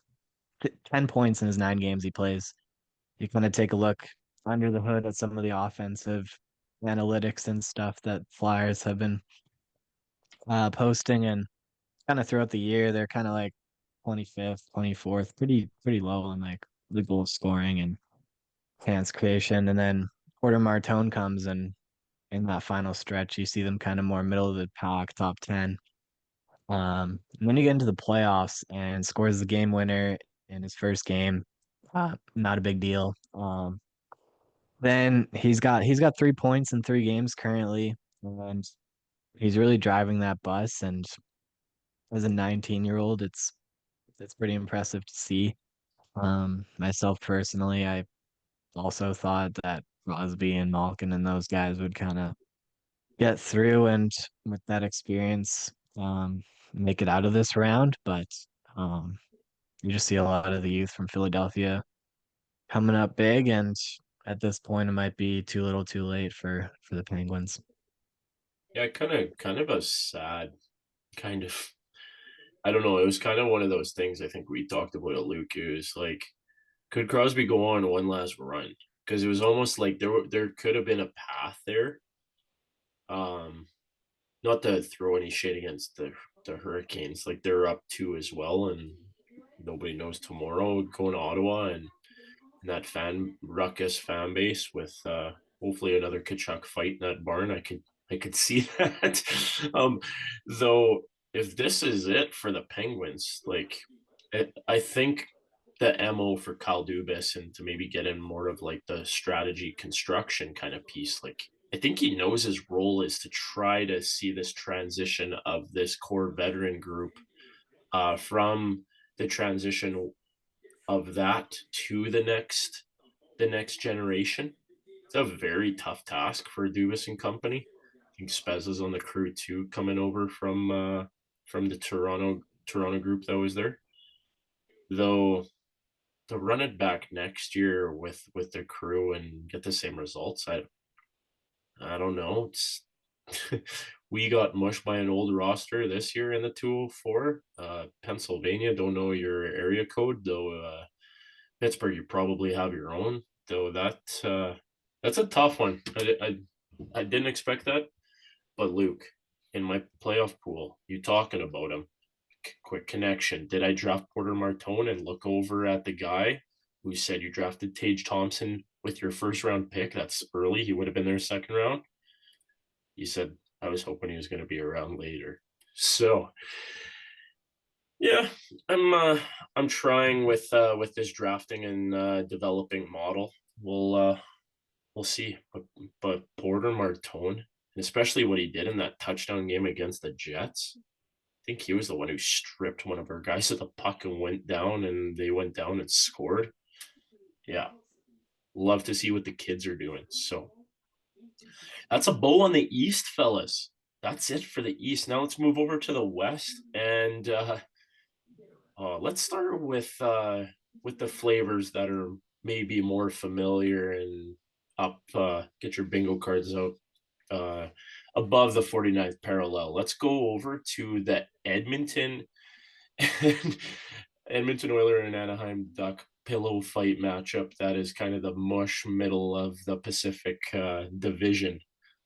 10 points in his 9 games he plays. You kind of take a look under the hood at some of the offensive analytics and stuff that Flyers have been posting, and kind of throughout the year, they're kind of like 25th, 24th, pretty low on like the goal scoring and chance creation. And then Porter Martone comes, and in that final stretch, you see them kind of more middle of the pack, top 10. And then you get into the playoffs and scores the game winner in his first game. Not a big deal. Then he's got 3 points in 3 games currently, and he's really driving that bus. And as a 19-year-old, it's pretty impressive to see. Myself personally, I also thought that Crosby and Malkin and those guys would kind of get through and with that experience, make it out of this round. But um, you just see a lot of the youth from Philadelphia coming up big, and at this point, it might be too little, too late for the Penguins. Yeah, kind of a sad kind of. I don't know. It was kind of one of those things. I think we talked about it, Luke. It was like, could Crosby go on one last run? Because it was almost like there could have been a path there. Not to throw any shade against the Hurricanes, like they're up two as well, and nobody knows tomorrow going to Ottawa and that fan ruckus fan base with hopefully another Kachuk fight in that barn. I could see that. Though if this is it for the Penguins, like I think the MO for Kyle Dubas and to maybe get in more of like the strategy construction kind of piece, like I think he knows his role is to try to see this transition of this core veteran group from the transition of that to the next generation. It's a very tough task for Dubas and company. I think Spez is on the crew too, coming over from the Toronto group that was there. Though to run it back next year with the crew and get the same results, I don't know. It's we got mushed by an old roster this year in the 204. Pennsylvania, don't know your area code though. Pittsburgh, you probably have your own though. That's a tough one. I didn't expect that, but Luke, in my playoff pool, you talking about him? Quick connection. Did I draft Porter Martone and look over at the guy who said you drafted Tage Thompson with your first round pick? That's early. He would have been there second round. He said I was hoping he was going to be around later. So yeah, I'm trying with this drafting and developing model. We'll see. But Porter Martone, and especially what he did in that touchdown game against the Jets, I think he was the one who stripped one of our guys at the puck and went down, and they went down and scored. Yeah, love to see what the kids are doing. So that's a bow on the East, fellas. That's it for the East. Now let's move over to the West, and let's start with the flavors that are maybe more familiar and up. Get your bingo cards out. Uh, Above the 49th parallel. Let's go over to the Edmonton Oiler and Anaheim Duck pillow fight matchup. That is kind of the mush middle of the Pacific Division.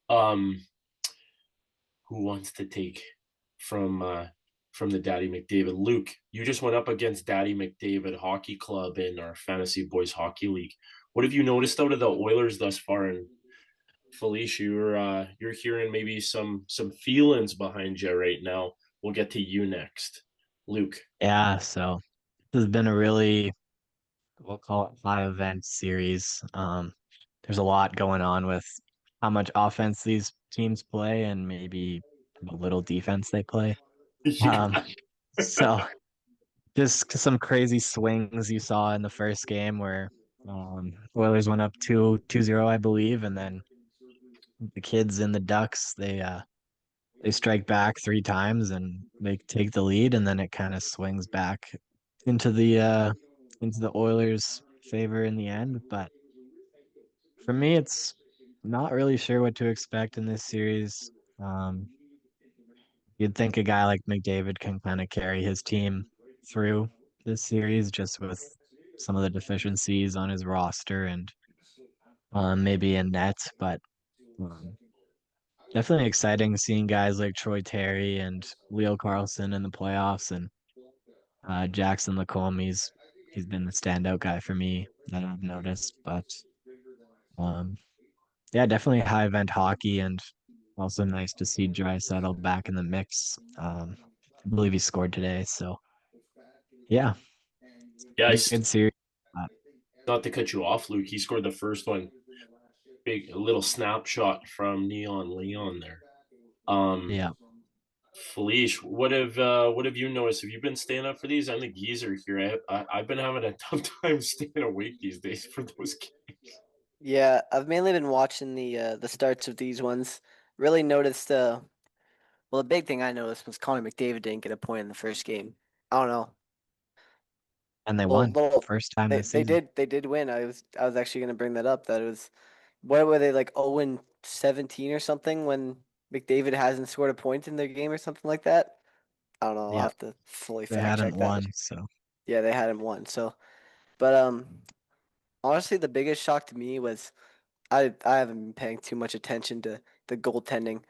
Who wants to take from the Daddy McDavid? Luke, you just went up against Daddy McDavid Hockey Club in our Fantasy Boys Hockey League. What have you noticed out of the Oilers thus far? And Felicia, you're hearing maybe some feelings behind you right now. We'll get to you next, Luke. Yeah, so this has been a really, we'll call it high event series. There's a lot going on with how much offense these teams play and maybe how little defense they play. Um, so just some crazy swings you saw in the first game where Oilers went up 2-0, I believe, and then the kids in the Ducks, they strike back 3 times and they take the lead, and then it kind of swings back into the Oilers' favor in the end. But for me, it's not really sure what to expect in this series. Um, you'd think a guy like McDavid can kind of carry his team through this series just with some of the deficiencies on his roster and maybe in net, but um, definitely exciting seeing guys like Troy Terry and Leo Carlson in the playoffs, and Jackson Lacombe. He's been the standout guy for me that I've noticed. But um, yeah, definitely high event hockey, and also nice to see Draisaitl back in the mix. I believe he scored today. So yeah, Yeah, good series. not to cut you off, Luke. He scored the first one. A little snapshot from Neon Leon there. Yeah. Felice, what have you noticed? Have you been staying up for these? I'm the geezer here. I've been having a tough time staying awake these days for those games. Yeah, I've mainly been watching the starts of these ones. Really noticed well, the big thing I noticed was Connor McDavid didn't get a point in the first game. I don't know. And they Little, won little, first time this they season. did win. I was actually gonna bring that up. That it was what were they like 0-17 or something when McDavid hasn't scored a point in their game or something like that. I don't know. I'll Yeah, have to fully they fact hadn't check that. won. So Yeah, they hadn't won. So, but honestly, the biggest shock to me was I haven't been paying too much attention to the goaltending.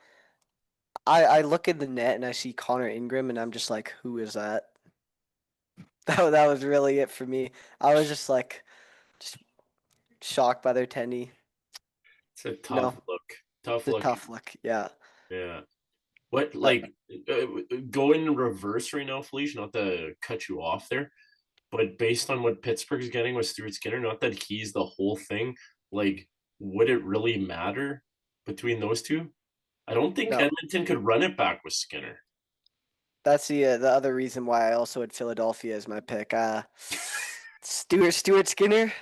I look at the net and I see Connor Ingram and I'm just like, who is that? That was really it for me. I was just shocked by their tendy. It's a You know, tough look. Tough the look. tough look. Yeah. Yeah. What But like go in reverse right now, Felicia? Not to cut you off there, but based on what Pittsburgh's getting with Stuart Skinner, not that he's the whole thing. Like, would it really matter between those two? I don't think no, Edmonton could run it back with Skinner. that's the other reason why I also had Philadelphia as my pick. Stuart Skinner.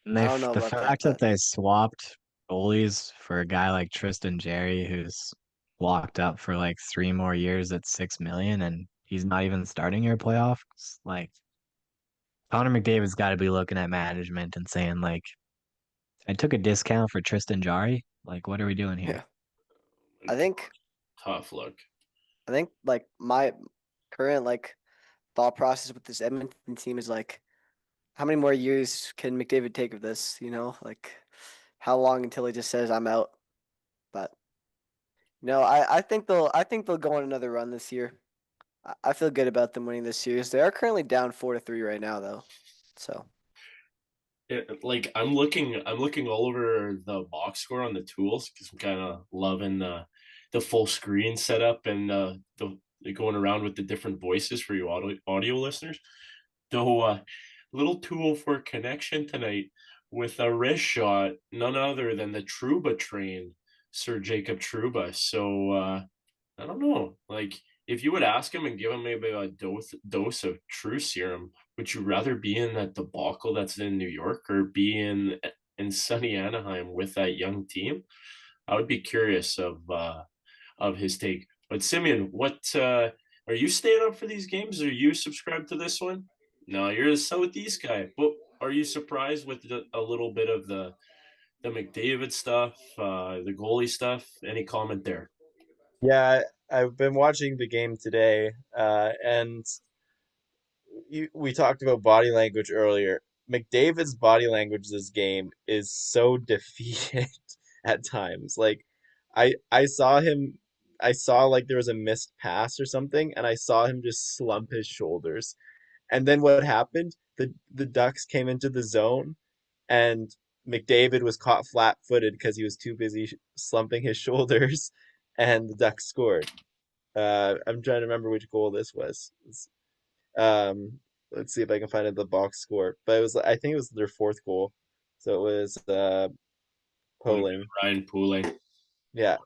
and I they don't know the about that, fact that but they swapped goalies for a guy like Tristan Jerry, who's locked up for like 3 more years at 6 million, and he's not even starting your playoffs. Like Connor McDavid's got to be looking at management and saying like, I took a discount for Tristan Jari. Like, what are we doing here? yeah, I think Tough look. like my current like thought process with this Edmonton team is like, how many more years can McDavid take of this? You know, like how long until he just says I'm out? But no, I think they'll go on another run this year. I feel good about them winning this series. They are currently down 4-3 right now, though. So Like I'm looking all over the box score on the tools because I'm kind of loving the full screen setup and the going around with the different voices for you audio listeners. Though little tool for connection tonight with a wrist shot, none other than the Truba train, Sir Jacob Truba. So I don't know. Like, if you would ask him and give him maybe a dose of true serum, would you rather be in that debacle that's in New York or be in sunny Anaheim with that young team? I would be curious of his take. But Simeon, what are you staying up for these games? Are you subscribed to this one? No, you're a Southeast guy. But are you surprised with a little bit of the McDavid stuff, the goalie stuff? Any comment there? Yeah, I've been watching the game today, and we talked about body language earlier. McDavid's body language this game is so defeated at times. Like I saw him I saw like there was a missed pass or something and I saw him just slump his shoulders. And then what happened? The Ducks came into the zone and McDavid was caught flat-footed because he was too busy slumping his shoulders and the Ducks scored. I'm trying to remember which goal this was. Um, let's see if I can find it the box score. But it was I think it was their fourth goal. So it was Would have Poland. been Ryan Pouling. Yeah.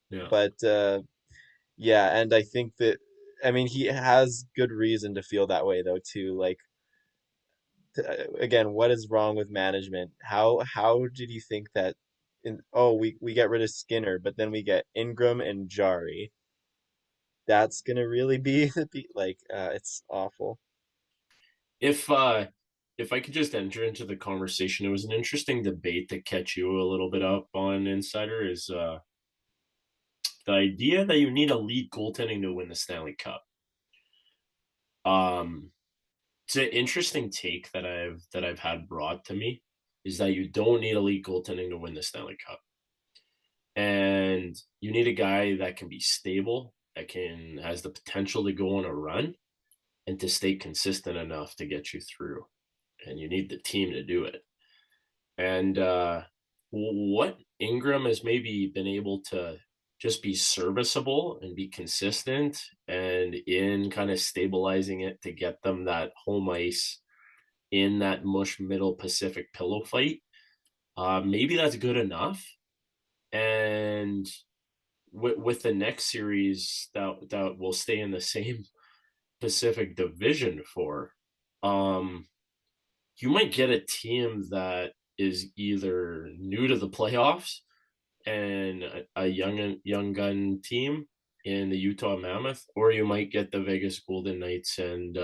Yeah. But yeah, and I think that I mean he has good reason to feel that way though too. Like again, what is wrong with management? How did you think that we get rid of Skinner, but then we get Ingram and Jari. That's gonna really be like it's awful. If if I could just enter into the conversation, it was an interesting debate to catch you a little bit up on Insider is the idea that you need elite goaltending to win the Stanley Cup. Um, it's an interesting take that I've had brought to me is that you don't need elite goaltending to win the Stanley Cup. And you need a guy that can be stable, that can has the potential to go on a run and to stay consistent enough to get you through. And you need the team to do it. And what Ingram has maybe been able to just be serviceable and be consistent, and in kind of stabilizing it to get them that home ice in that mush middle Pacific pillow fight, maybe that's good enough. And with the next series that will stay in the same Pacific Division for, you might get a team that is either new to the playoffs and a young gun team in the Utah Mammoth, or you might get the Vegas Golden Knights and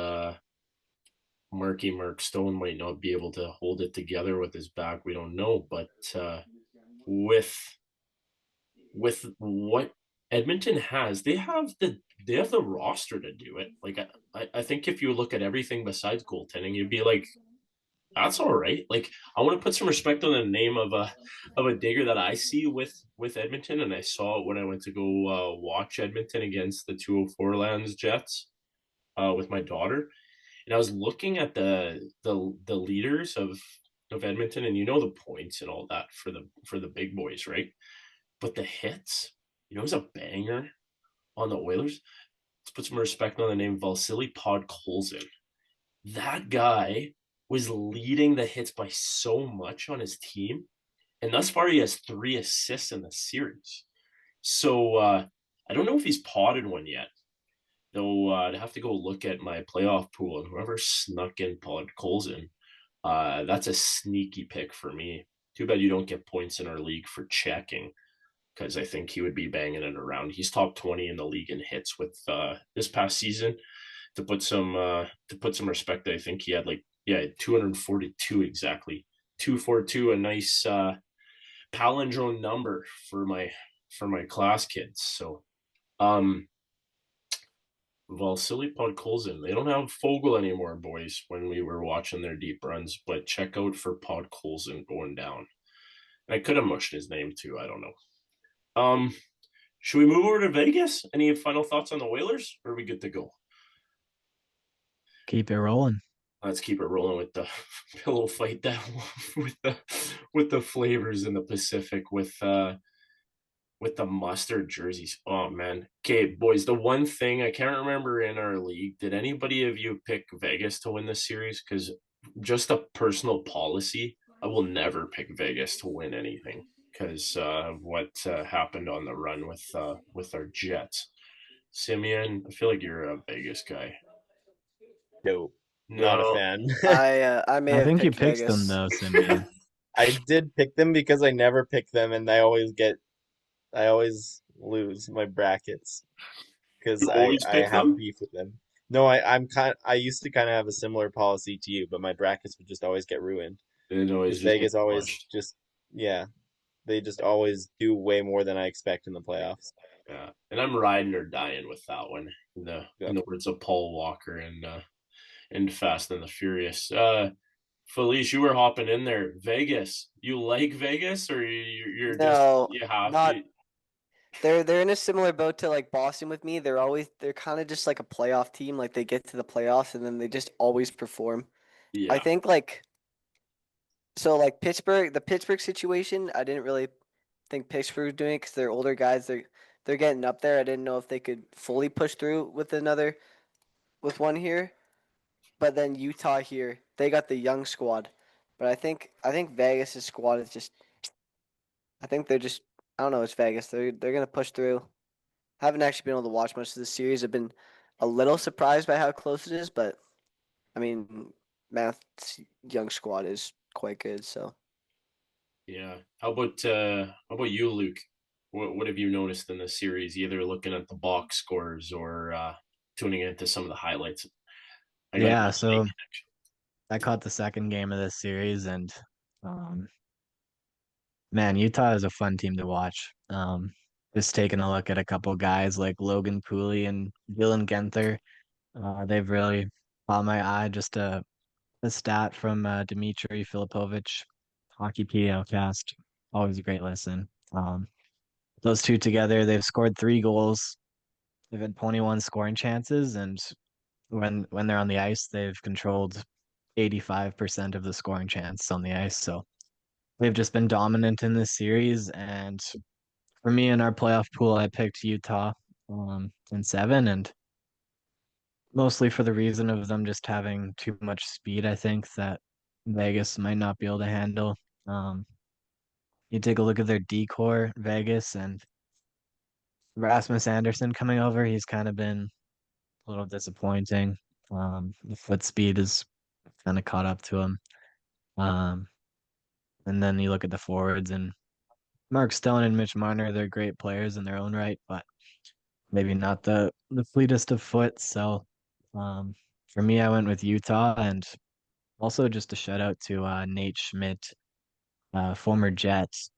Mark Stone might not be able to hold it together with his back. We don't know, but with what Edmonton has, they have the roster to do it. Like I think if you look at everything besides goaltending, you'd be like, that's all right. Like I want to put some respect on the name of a digger that I see with Edmonton, and I saw it when I went to go watch Edmonton against the 204 Lands Jets with my daughter, and I was looking at the leaders of Edmonton, and the points and all that for the big boys, right? But the hits, it was a banger on the Oilers. Let's put some respect on the name Vasily Podkolzin. That guy was leading the hits by so much on his team, and thus far he has 3 assists in the series. So I don't know if he's potted one yet. Though I'd have to go look at my playoff pool, and whoever snuck in Podkolzin, that's a sneaky pick for me. Too bad you don't get points in our league for checking, because I think he would be banging it around. He's top 20 in the league in hits with this past season. To put some respect, I think he had 242 exactly. 242, a nice palindrome number for my class kids. So Vasily Podkolzin. They don't have Fogel anymore, boys, when we were watching their deep runs, but check out for Podkolzin going down. I could have mushed his name too. I don't know. Should we move over to Vegas? Any final thoughts on the Whalers, or are we good to go? Keep it rolling. Let's keep it rolling with the pillow fight that with the flavors in the Pacific with the mustard jerseys. Oh man. Okay, boys, the one thing I can't remember in our league, did anybody of you pick Vegas to win this series? Because just a personal policy, I will never pick Vegas to win anything because of what happened on the run with our Jets. Simeon, I feel like you're a Vegas guy. Nope, not a No. fan. I may I have think you picked picked Vegas. them though, Simeon. I did pick them because I never pick them, and I always lose my brackets because You always I pick have them? beef with them. No, I used to kind of have a similar policy to you, but my brackets would just always get ruined It always because just gets Vegas always punched. just yeah, they just always do way more than I expect in the playoffs. Yeah, and I'm riding or dying with that one. Yeah. In the words of Paul Walker and Fast and the Furious. Felice, you were hopping in there. Vegas. You like Vegas, or you're just No, you have not. to? They're in a similar boat to like Boston with me. They're kind of just like a playoff team. Like they get to the playoffs and then they just always perform. I Yeah, think the Pittsburgh situation. I didn't really think Pittsburgh was doing it because they're older guys. They're getting up there. I didn't know if they could fully push through with one here. But then Utah here, they got the young squad. But I think Vegas' squad is just. I think they're just. I don't know. It's Vegas. They're gonna push through. Haven't actually been able to watch much of this series. I've been a little surprised by how close it is, but I mean, Math's young squad is quite good. So yeah. How about you, Luke? What have you noticed in the series? Either looking at the box scores or tuning into some of the highlights. I got a Yeah, good light so connection. I caught the second game of this series, and um, man, Utah is a fun team to watch. Just taking a look at a couple guys like Logan Cooley and Dylan Genther, they've really caught my eye. Just a stat from Dmitry Filipovich, Hockey PDL always a great listen. Those two together, they've scored 3 goals. They've had 21 scoring chances, and when they're on the ice, they've controlled 85% of the scoring chance on the ice. So they've just been dominant in this series, and for me in our playoff pool, I picked Utah in 7, and mostly for the reason of them just having too much speed, I think, that Vegas might not be able to handle. Um, you take a look at their decor, Vegas, and Rasmus Anderson coming over, he's kind of been a little disappointing. The foot speed is kind of caught up to him. Um, and then you look at the forwards, and Mark Stone and Mitch Marner, they're great players in their own right, but maybe not the fleetest of foot. So um, for me, I went with Utah, and also just a shout out to Nate Schmidt, former Jets.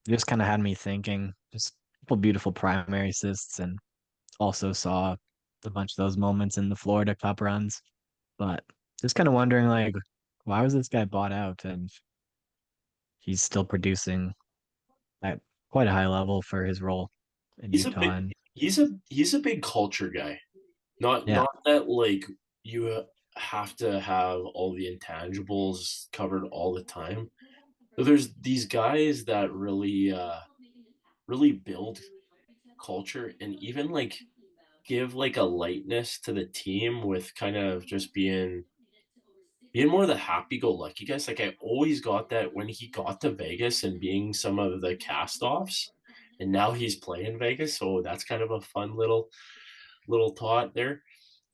Just kind of had me thinking, just a couple beautiful primary assists, and also saw a bunch of those moments in the Florida Cup runs. But just kind of wondering, like, why was this guy bought out and he's still producing at quite a high level for his role in He's a Utah? big And he's a big culture guy. Not yeah, not that like you have to have all the intangibles covered all the time. But there's these guys that really build culture and even like give like a lightness to the team with kind of just being more the happy-go-lucky guys. Like I always got that when he got to Vegas and being some of the cast-offs, and now he's playing Vegas. So that's kind of a fun little thought there.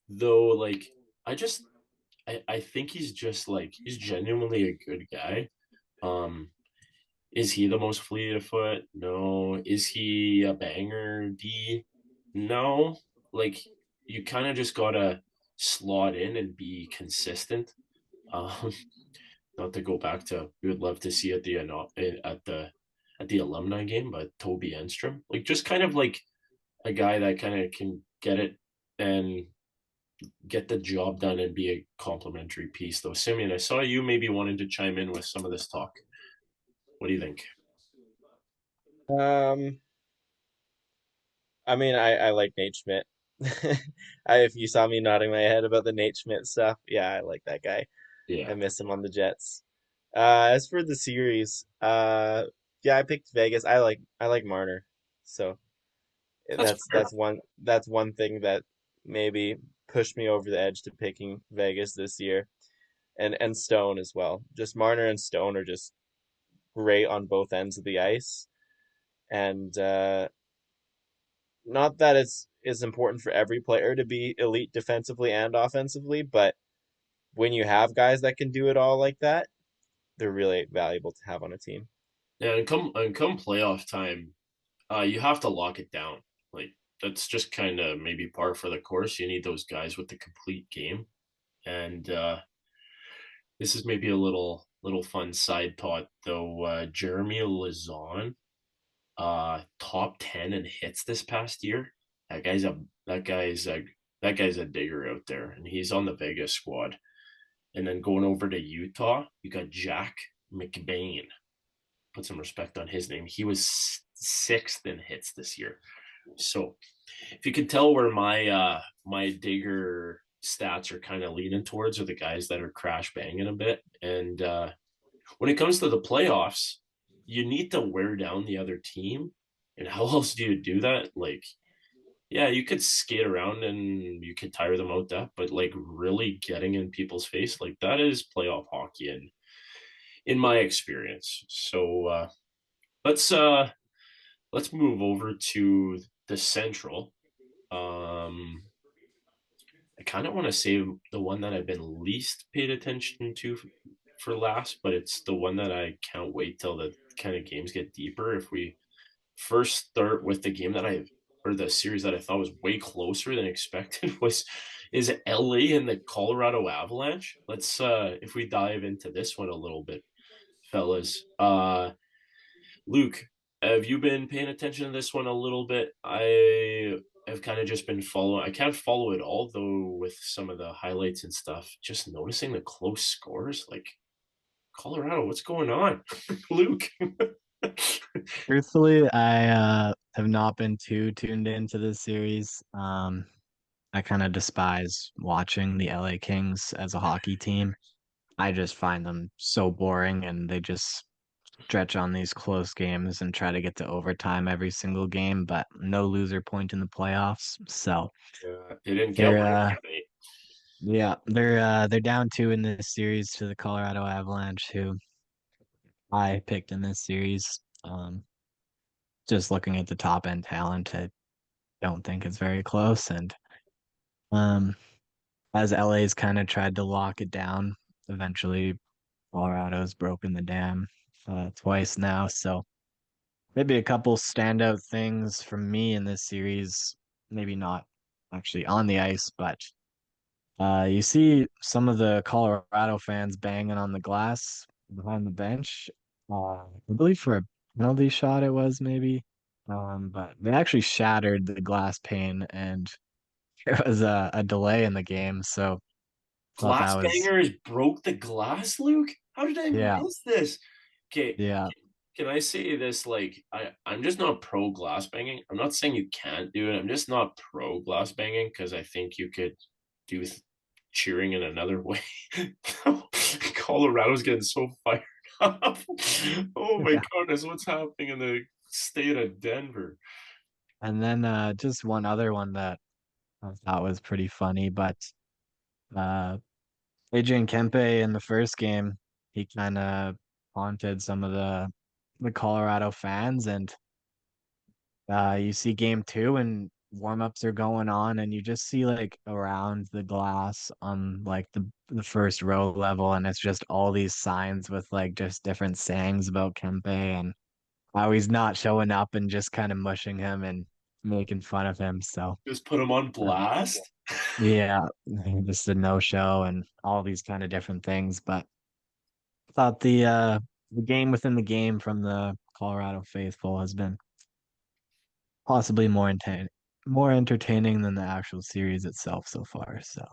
Though, like I just I think he's just like he's genuinely a good guy. Um, is he the most fleet of foot? No. Is he a banger D? No. Like you kind of just gotta slot in and be consistent. Um, not to go back to we would love to see at the alumni game, but Toby Enstrom, like just kind of like a guy that kind of can get it and get the job done and be a complimentary piece. Though, Simeon, I saw you maybe wanted to chime in with some of this talk. What do you think? Um, I mean, I like Nate Schmidt. If you saw me nodding my head about the Nate Schmidt stuff, yeah, I like that guy. I Yeah, miss him on the Jets. As for the series, yeah, I picked Vegas. I like Marner, so that's fair. that's one thing that maybe pushed me over the edge to picking Vegas this year, and Stone as well. Just Marner and Stone are just great on both ends of the ice, and not that it's important for every player to be elite defensively and offensively, but when you have guys that can do it all like that, they're really valuable to have on a team. Yeah, and come playoff time, you have to lock it down. Like that's just kind of maybe par for the course. You need those guys with the complete game. And this is maybe a little fun side thought though. Jeremy Lazon, top 10 in hits this past year. That guy's a that guy's a that guy's a digger out there, and he's on the Vegas squad. And then going over to Utah, you got Jack McBain. Put some respect on his name. He was sixth in hits this year. So if you can tell where my digger stats are kind of leaning towards are the guys that are crash banging a bit. And when it comes to the playoffs, you need to wear down the other team. And how else do you do that? Like, yeah, you could skate around and you could tire them out that, but like really getting in people's face, like that is playoff hockey in my experience. So let's uh let's move over to the Central. Um I kind of want to say the one that I've been least paid attention to for last, but it's the one that I can't wait till the kind of games get deeper. If we first start with the game that or the series that I thought was way closer than expected was is LA and the Colorado Avalanche. Let's if we dive into this one a little bit, fellas. Luke, have you been paying attention to this one a little bit? I have kind of just been following. I can't follow it all though with some of the highlights and stuff. Just noticing the close scores, like Colorado. What's going on, Luke? truthfully, I have not been too tuned into this series. I kind of despise watching the LA Kings as a hockey team. I just find them so boring, and they just stretch on these close games and try to get to overtime every single game, but no loser point in the playoffs. So Yeah, they didn't get they're one again, eh? they're down 2 in this series to the Colorado Avalanche, who I picked in this series. Just looking at the top end talent, I don't think it's very close. And um, as LA's kind of tried to lock it down, eventually Colorado's broken the dam twice now. So maybe a couple standout things from me in this series, maybe not actually on the ice, but you see some of the Colorado fans banging on the glass behind the bench. I believe for a penalty shot it was maybe. But they actually shattered the glass pane and there was a delay in the game. So thought that Glass was bangers broke the glass, Luke. How did I yeah, miss this? Okay, yeah, can I say this? Like, I'm just not pro glass banging. I'm not saying you can't do it. I'm just not pro glass banging because I think you could do cheering in another way. Colorado's getting so fired up. Oh my yeah. goodness, what's happening in the state of Denver? And then just one other one that I thought was pretty funny, but uh Adrian Kempe in the first game, he kind of haunted some of the Colorado fans, and you see game 2 and warm-ups are going on, and you just see like around the glass on like the first row level, and it's just all these signs with like just different sayings about Kempe and how he's not showing up and just kind of mushing him and making fun of him. So Just put him on uh, blast. yeah, just a no-show and all these kind of different things, but thought the game within the game from the Colorado faithful has been possibly more entertaining than the actual series itself so far. So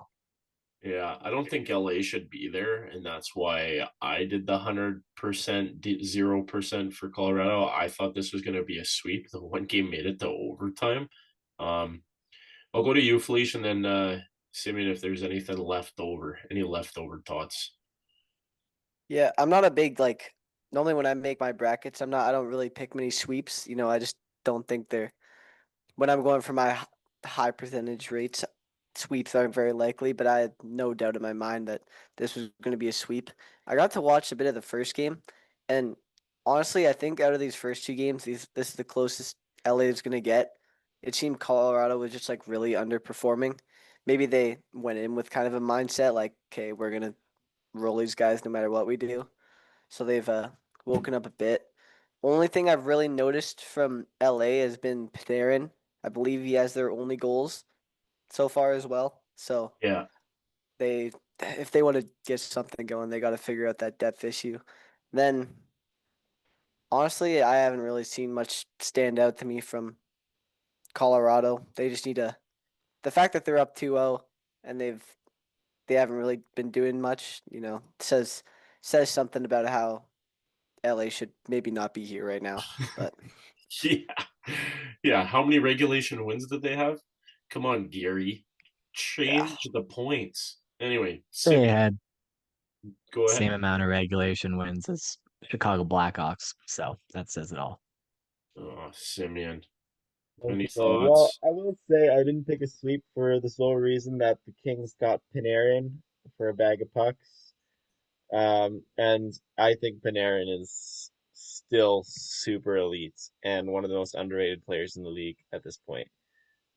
Yeah, I don't think LA should be there, and that's why I did the 100%, 0% for Colorado. I thought this was going to be a sweep. The one game made it to overtime. Um, I'll go to you, Felicia, and then Simeon, if there's anything left over, any leftover thoughts. Yeah, I'm not a big like. Normally, when I make my brackets, I don't really pick many sweeps. I just don't think they're. When I'm going for my high percentage rates, sweeps aren't very likely. But I had no doubt in my mind that this was going to be a sweep. I got to watch a bit of the first game, and honestly, I think out of these first two games, this is the closest LA is going to get. It seemed Colorado was just like really underperforming. Maybe they went in with kind of a mindset like, okay, we're gonna roll these guys no matter what we do. So they've woken up a bit. Only thing I've really noticed from LA has been Panarin. I believe he has their only goals so far as well. So Yeah. they, if they want to get something going, they got to figure out that depth issue. Then, honestly, I haven't really seen much stand out to me from Colorado. They just need to. The fact that they're up 2-0 and they haven't really been doing much, says something about how LA should maybe not be here right now. But Yeah. Yeah. How many regulation wins did they have? Come on, Gary. yeah, Change the points. Anyway, they Simeon, had go same ahead. amount of regulation wins as Chicago Blackhawks, so that says it all. Oh, Simeon. Any Okay, well, thoughts? I will say I didn't pick a sweep for the sole reason that the Kings got Panarin for a bag of pucks. And I think Panarin is still super elite and one of the most underrated players in the league at this point.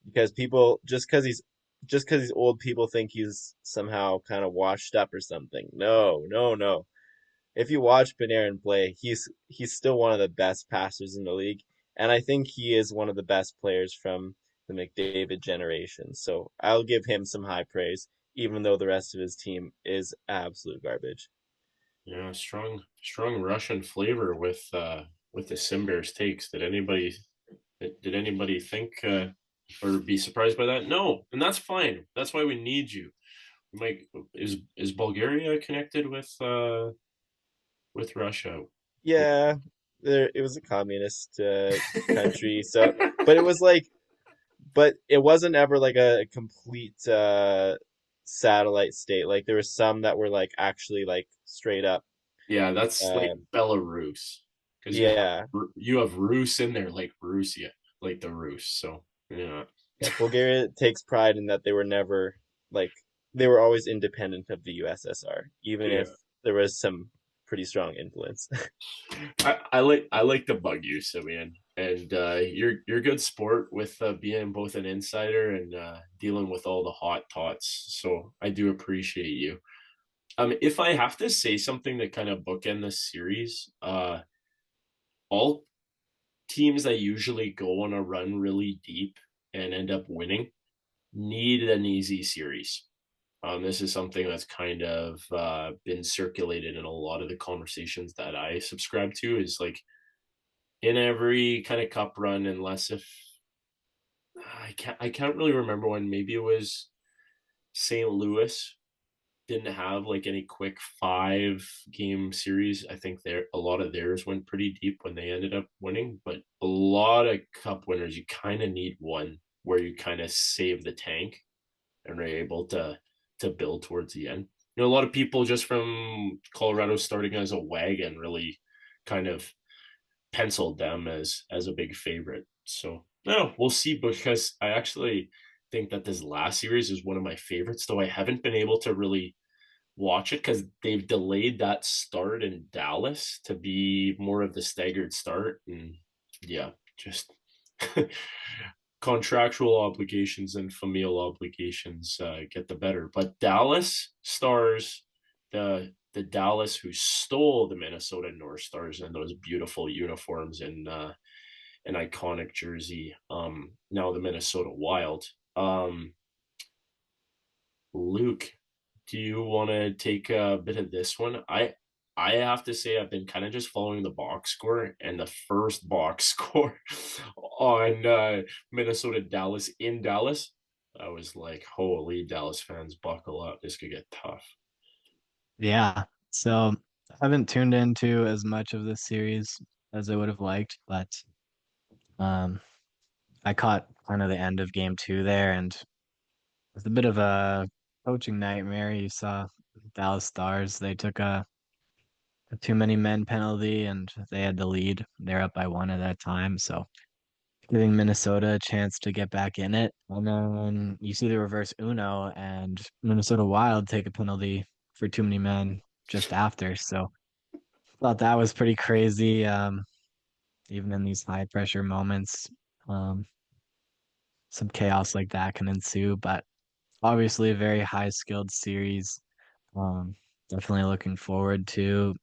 Because people, just because he's old, people think he's somehow kind of washed up or something. No, no, no. If you watch Panarin play, he's still one of the best passers in the league, and I think he is one of the best players from the McDavid generation. So I'll give him some high praise, even though the rest of his team is absolute garbage. Yeah, strong Russian flavor with the Simbears takes. Did anybody think or be surprised by that? No, and that's fine. That's why we need you. Mike, is Bulgaria connected with Russia? Yeah, it was a communist country, so but it was like, but it wasn't ever like a complete satellite state. Like there were some that were like actually like straight up. Yeah, that's like Um, Belarus. because Yeah. you have Roos in there like Russia, like the Roos. So yeah, Yeah, Bulgaria takes pride in that they were never like they were always independent of the USSR, even if yeah. there was some pretty strong influence. I like the bug you, Simeon, and you're good sport with being both an insider and dealing with all the hot tots. So I do appreciate you. If I have to say something that kind of bookend this series, all teams that usually go on a run really deep and end up winning need an easy series. This is something that's kind of been circulated in a lot of the conversations that I subscribe to. Is like in every kind of cup run, unless if I can't really remember when. Maybe it was St. Louis didn't have like any quick 5 game series. I think a lot of theirs went pretty deep when they ended up winning, but a lot of cup winners you kind of need one where you kind of save the tank and are able to build towards the end. A lot of people just from Colorado starting as a wagon really kind of penciled them as a big favorite. So no, we'll see, because I actually think that this last series is one of my favorites, though I haven't been able to really watch it because they've delayed that start in Dallas to be more of the staggered start. And yeah, just contractual obligations and familial obligations get the better. But Dallas Stars, the Dallas who stole the Minnesota North Stars and those beautiful uniforms and an iconic jersey. Now the Minnesota Wild. Luke, do you want to take a bit of this one? I have to say I've been kind of just following the box score, and the first box score on Minnesota Dallas in Dallas, I was like, holy Dallas fans, buckle up. This could get tough. Yeah. So I haven't tuned into as much of this series as I would have liked, but um, I caught kind of the end of game two there, and it was a bit of a coaching nightmare. You saw Dallas Stars, they took a too many men penalty and they had the lead. They're up by one at that time, so giving Minnesota a chance to get back in it. And then you see the reverse Uno and Minnesota Wild take a penalty for too many men just after. So thought that was pretty crazy. Even in these high pressure moments, um, some chaos like that can ensue. But obviously, a very high skilled series. Um, Definitely looking forward to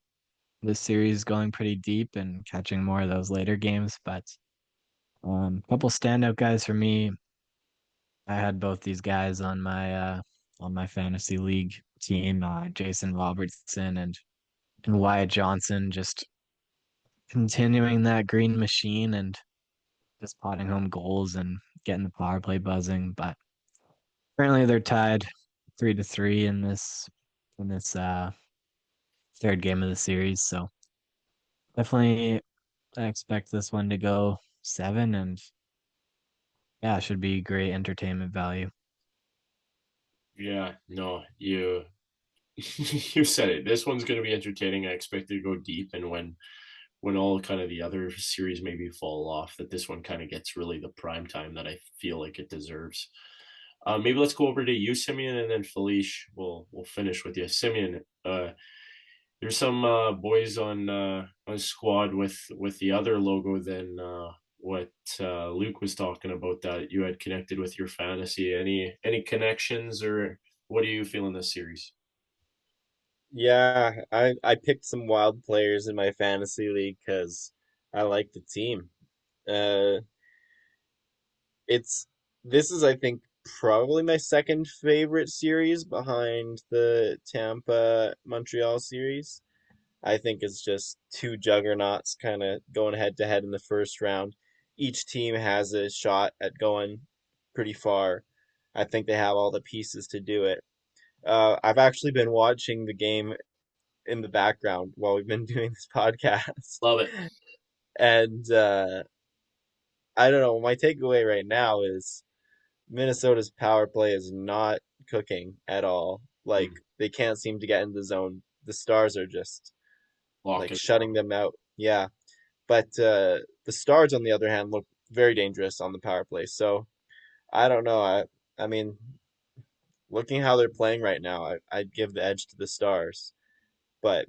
this series going pretty deep and catching more of those later games. But a couple standout guys for me. I had both these guys on my fantasy league team, Jason Robertson and Wyatt Johnson, just continuing that green machine and just potting home goals and getting the power play buzzing. But currently they're tied 3-3 in this third game of the series. So definitely I expect this one to go 7, and yeah, it should be great entertainment value. Yeah, no, you you said it. This one's going to be entertaining. I expect it to go deep, and when all kind of the other series maybe fall off, that this one kind of gets really the prime time that I feel like it deserves. Maybe let's go over to you, Simeon, and then Felice. We'll finish with you, Simeon. There's some boys on squad with the other logo than what Luke was talking about that you had connected with your fantasy. Any connections, or what do you feel in this series? Yeah, I picked some wild players in my fantasy league because I like the team. Uh, it's this is I think probably my second favorite series behind the Tampa Montreal series. I think it's just two juggernauts kind of going head to head in the first round. Each team has a shot at going pretty far. I think they have all the pieces to do it. I've actually been watching the game in the background while we've been doing this podcast. Love it. And I don't know, my takeaway right now is Minnesota's power play is not cooking at all. Like Mm, they can't seem to get in the zone. The Stars are just like locking. shutting them out. Yeah. But the Stars, on the other hand, look very dangerous on the power play. So I don't know. I mean, looking how they're playing right now, I'd give the edge to the Stars. But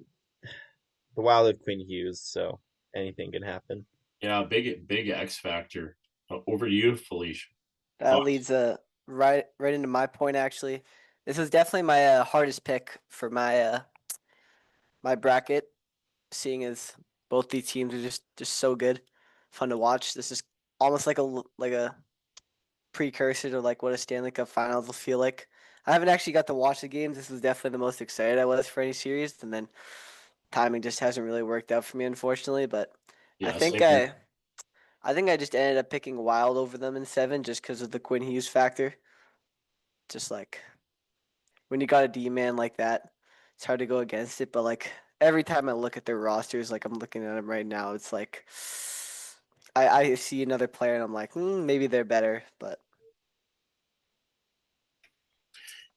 the Wild have Quinn Hughes, so anything can happen. Yeah, big X factor. Over to you, Felicia. That leads right into my point actually. This was definitely my hardest pick for my bracket, seeing as both these teams are just so good, fun to watch. This is almost like a precursor to like what a Stanley Cup Finals will feel like. I haven't actually got to watch the games. This was definitely the most excited I was for any series, and then timing just hasn't really worked out for me, unfortunately. But I Yeah, think same here. I think I just ended up picking Wild over them in 7 just because of the Quinn Hughes factor. Just like when you got a D man like that, it's hard to go against it. But like every time I look at their rosters, like I'm looking at them right now, it's like I see another player and I'm like, maybe they're better. But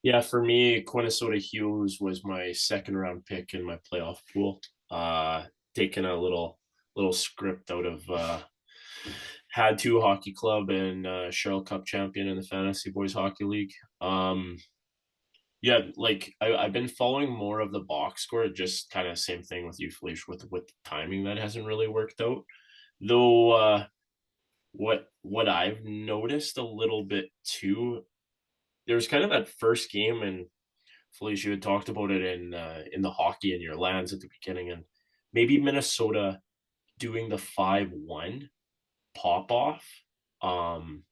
Yeah, for me, Minnesota Hughes was my second round pick in my playoff pool. Taking a little script out of had two hockey club and Cheryl Cup champion in the Fantasy Boys Hockey League. Yeah, like I've been following more of the box score, just kind of same thing with you, Felicia, with the timing that hasn't really worked out. Though what I've noticed a little bit too, there's kind of that first game, and Felicia, you had talked about it in the hockey in your lands at the beginning, and maybe Minnesota doing the 5-1 pop off. Um,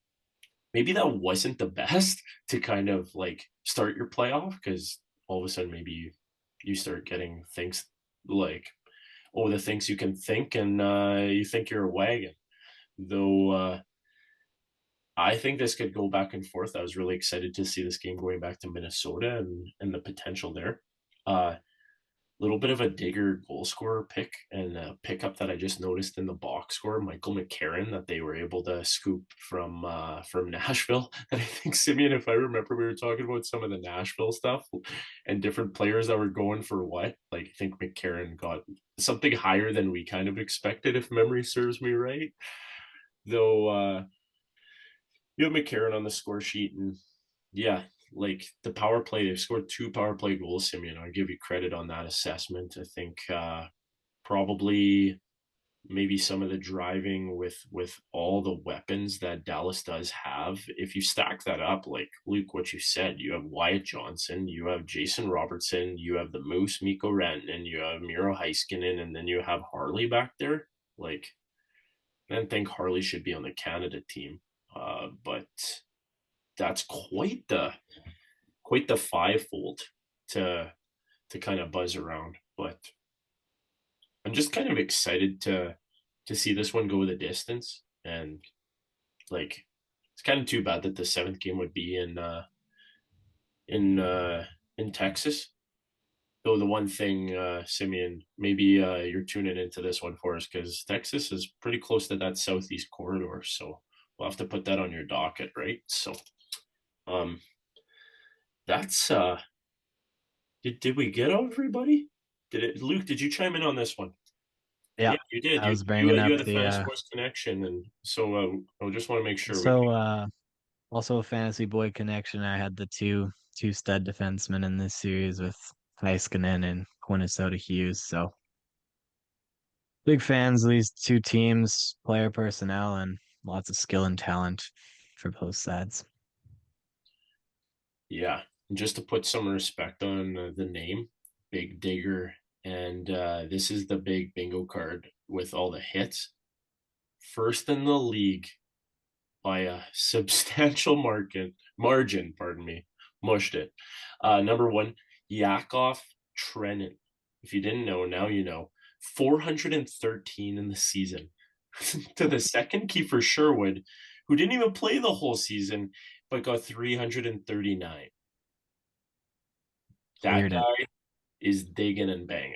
Maybe that wasn't the best to kind of like start your playoff, because all of a sudden maybe you start getting things like, oh, the things you can think, and you think you're a wagon. Though I think this could go back and forth. I was really excited to see this game going back to Minnesota and the potential there. Little bit of a digger goal scorer pick and a pickup that I just noticed in the box score, Michael McCarron, that they were able to scoop from Nashville. And I think, Simeon, if I remember, we were talking about some of the Nashville stuff and different players that were going for what. Like I think McCarron got something higher than we kind of expected, if memory serves me right. Though you have McCarron on the score sheet, and yeah, like the power play, they scored two power play goals, Simeon. I'll give you credit on that assessment. I think probably maybe some of the driving with all the weapons that Dallas does have. If you stack that up, like Luke, what you said, you have Wyatt Johnson, you have Jason Robertson, you have the Moose, Mikko Rantanen, you have Miro Heiskanen, and then you have Harley back there. Like, I didn't think Harley should be on the Canada team, but that's quite the fivefold to kind of buzz around. But I'm just kind of excited to see this one go the distance. And like it's kind of too bad that the seventh game would be in in Texas. Though the one thing, Simeon, maybe you're tuning into this one for us, because Texas is pretty close to that southeast corridor. So we'll have to put that on your docket, right? So um that's did we get everybody? Did it, Luke? Did you chime in on this one? Yeah, Yeah, you did. I was bringing You up had the Fantasy the Boys connection, and so I just want to make sure we. so also a fantasy boy connection. I had the two stud defensemen in this series with Heiskanen and Minnesota Hughes. So big fans of these two teams, player personnel, and lots of skill and talent for both sides. Yeah, and just to put some respect on the name, Big Digger, and this is the big bingo card with all the hits. First in the league by a substantial margin. Pardon me, mushed it. Number one, Yakov Trenin. If you didn't know, now you know. 413 in the season. To the second, Kiefer Sherwood, who didn't even play the whole season, but got 339. That Cleared it. guy is digging and banging.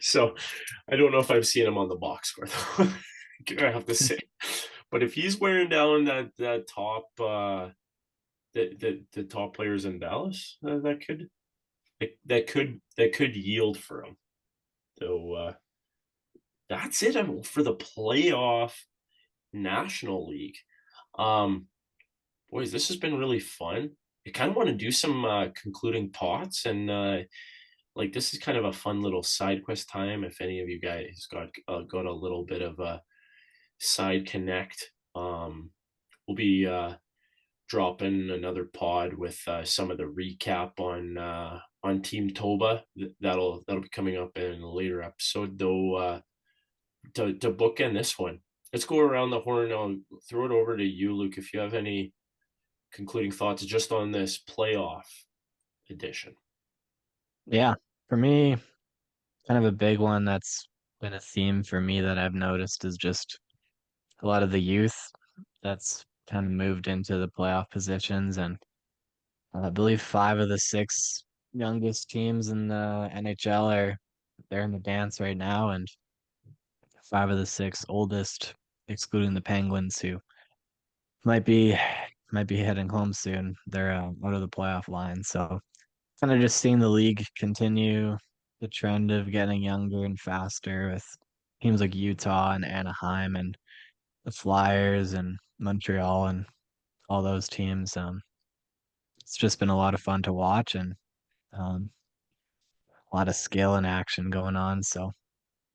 So I don't know if I've seen him on the box score, though. I have to say. But if he's wearing down that top the top players in Dallas, that could yield for him. So that's it for the playoff National League. Boys, this has been really fun. I kind of want to do some concluding thoughts, and like this is kind of a fun little side quest time. If any of you guys got a little bit of a side connect, we'll be dropping another pod with some of the recap on Team Toba. That'll be coming up in a later episode. Though to bookend this one, let's go around the horn. I'll throw it over to you, Luke, if you have any concluding thoughts just on this playoff edition. Yeah, for me, kind of a big one that's been a theme for me that I've noticed is just a lot of the youth that's kind of moved into the playoff positions. And I believe 5 of the 6 youngest teams in the NHL are they're in the dance right now, and 5 of the 6 oldest, excluding the Penguins, who might be might be heading home soon. They're out of the playoff line. So kind of just seeing the league continue the trend of getting younger and faster with teams like Utah and Anaheim and the Flyers and Montreal and all those teams. It's just been a lot of fun to watch, and um, a lot of skill and action going on. So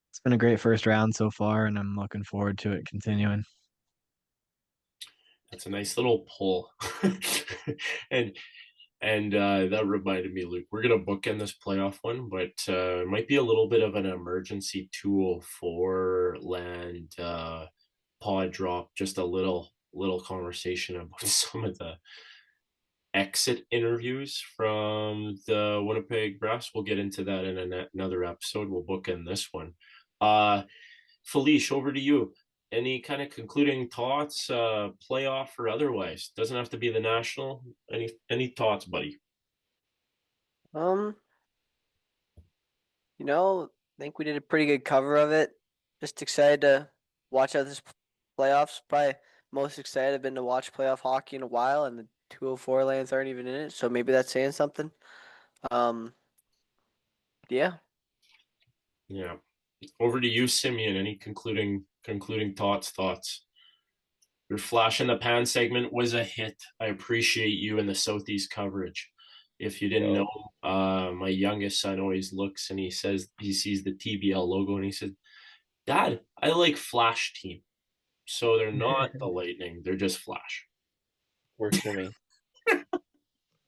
it's been a great first round so far, and I'm looking forward to it continuing. That's a nice little pull. and that reminded me, Luke, we're gonna bookend this playoff one, but it might be a little bit of an emergency tool for land pod drop. Just a little conversation about some of the exit interviews from the Winnipeg Brass. We'll get into that in another episode. We'll bookend this one. Felice, over to you. Any kind of concluding thoughts, playoff or otherwise? Doesn't have to be the national. Any thoughts, buddy? I think we did a pretty good cover of it. Just excited to watch out this playoffs. Probably most excited I've been to watch playoff hockey in a while, and the 204 lands aren't even in it, so maybe that's saying something. Yeah. Yeah. Over to you, Simeon. Any concluding thoughts? Your flash in the pan segment was a hit. I appreciate you and the Southeast coverage. If you didn't know, my youngest son always looks and he sees the TBL logo and he says, "Dad, I like Flash team." So they're not the Lightning; they're just Flash. Works for me.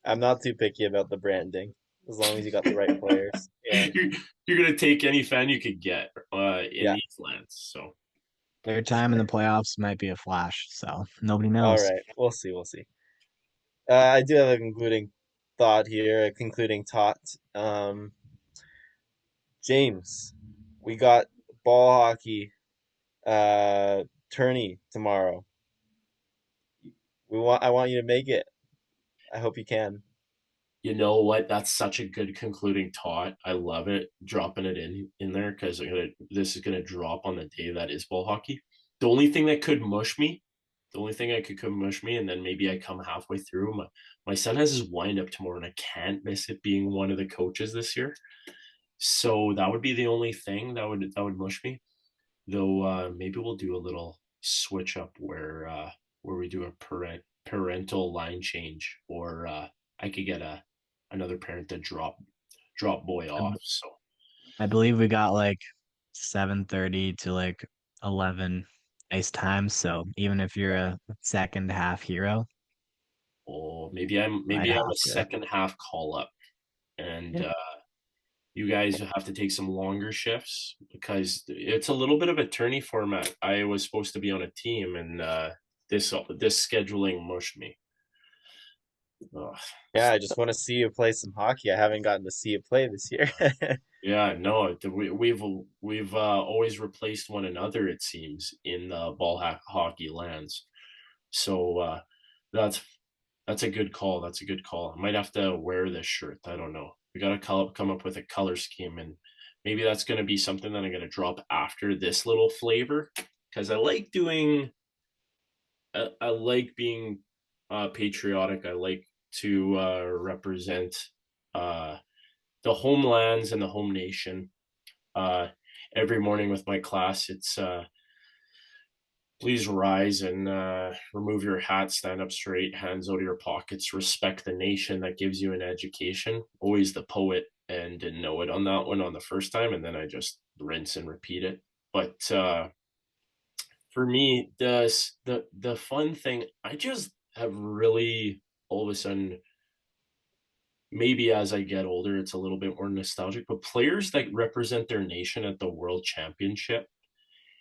I'm not too picky about the branding as long as you got the right players. Yeah. You're gonna take any fan you could get in these lands. So Their time in the playoffs might be a flash, so nobody All knows. right. We'll see. I do have a concluding thought here, a concluding thought. James, we got ball hockey tourney tomorrow. I want you to make it. I hope you can. you know what? That's such a good concluding thought. I love it. Dropping it in there because this is gonna drop on the day that is ball hockey. The only thing that could mush me, and then maybe I come halfway through. My son has his wind up tomorrow, and I can't miss it being one of the coaches this year. So that would be the only thing that would mush me. Though maybe we'll do a little switch up where we do a parental line change, or I could get another parent to drop boy off. So I believe we got like 7:30 to like 11 ice time. So even if you're a second half hero, maybe I'm might a have to. second half call up, and Yeah. you guys have to take some longer shifts because it's a little bit of a tourney format. I was supposed to be on a team, and this scheduling mushed me. Ugh. Yeah, I just want to see you play some hockey. I haven't gotten to see you play this year. Yeah, no, we've always replaced one another, it seems, in the hockey lands. So that's a good call. That's a good call. I might have to wear this shirt. I don't know. We got to come up with a color scheme, and maybe that's going to be something that I'm going to drop after this little flavor because I like doing. I like being patriotic. I like to represent uh, the homelands and the home nation. every morning with my class. It's please rise and remove your hat, stand up straight, hands out of your pockets, respect the nation that gives you an education. Always the poet, and didn't know it on that one on the first time, and then I just rinse and repeat it. But for me, the fun thing, I just have really all of a sudden, maybe as I get older, it's a little bit more nostalgic, but players that represent their nation at the World Championship,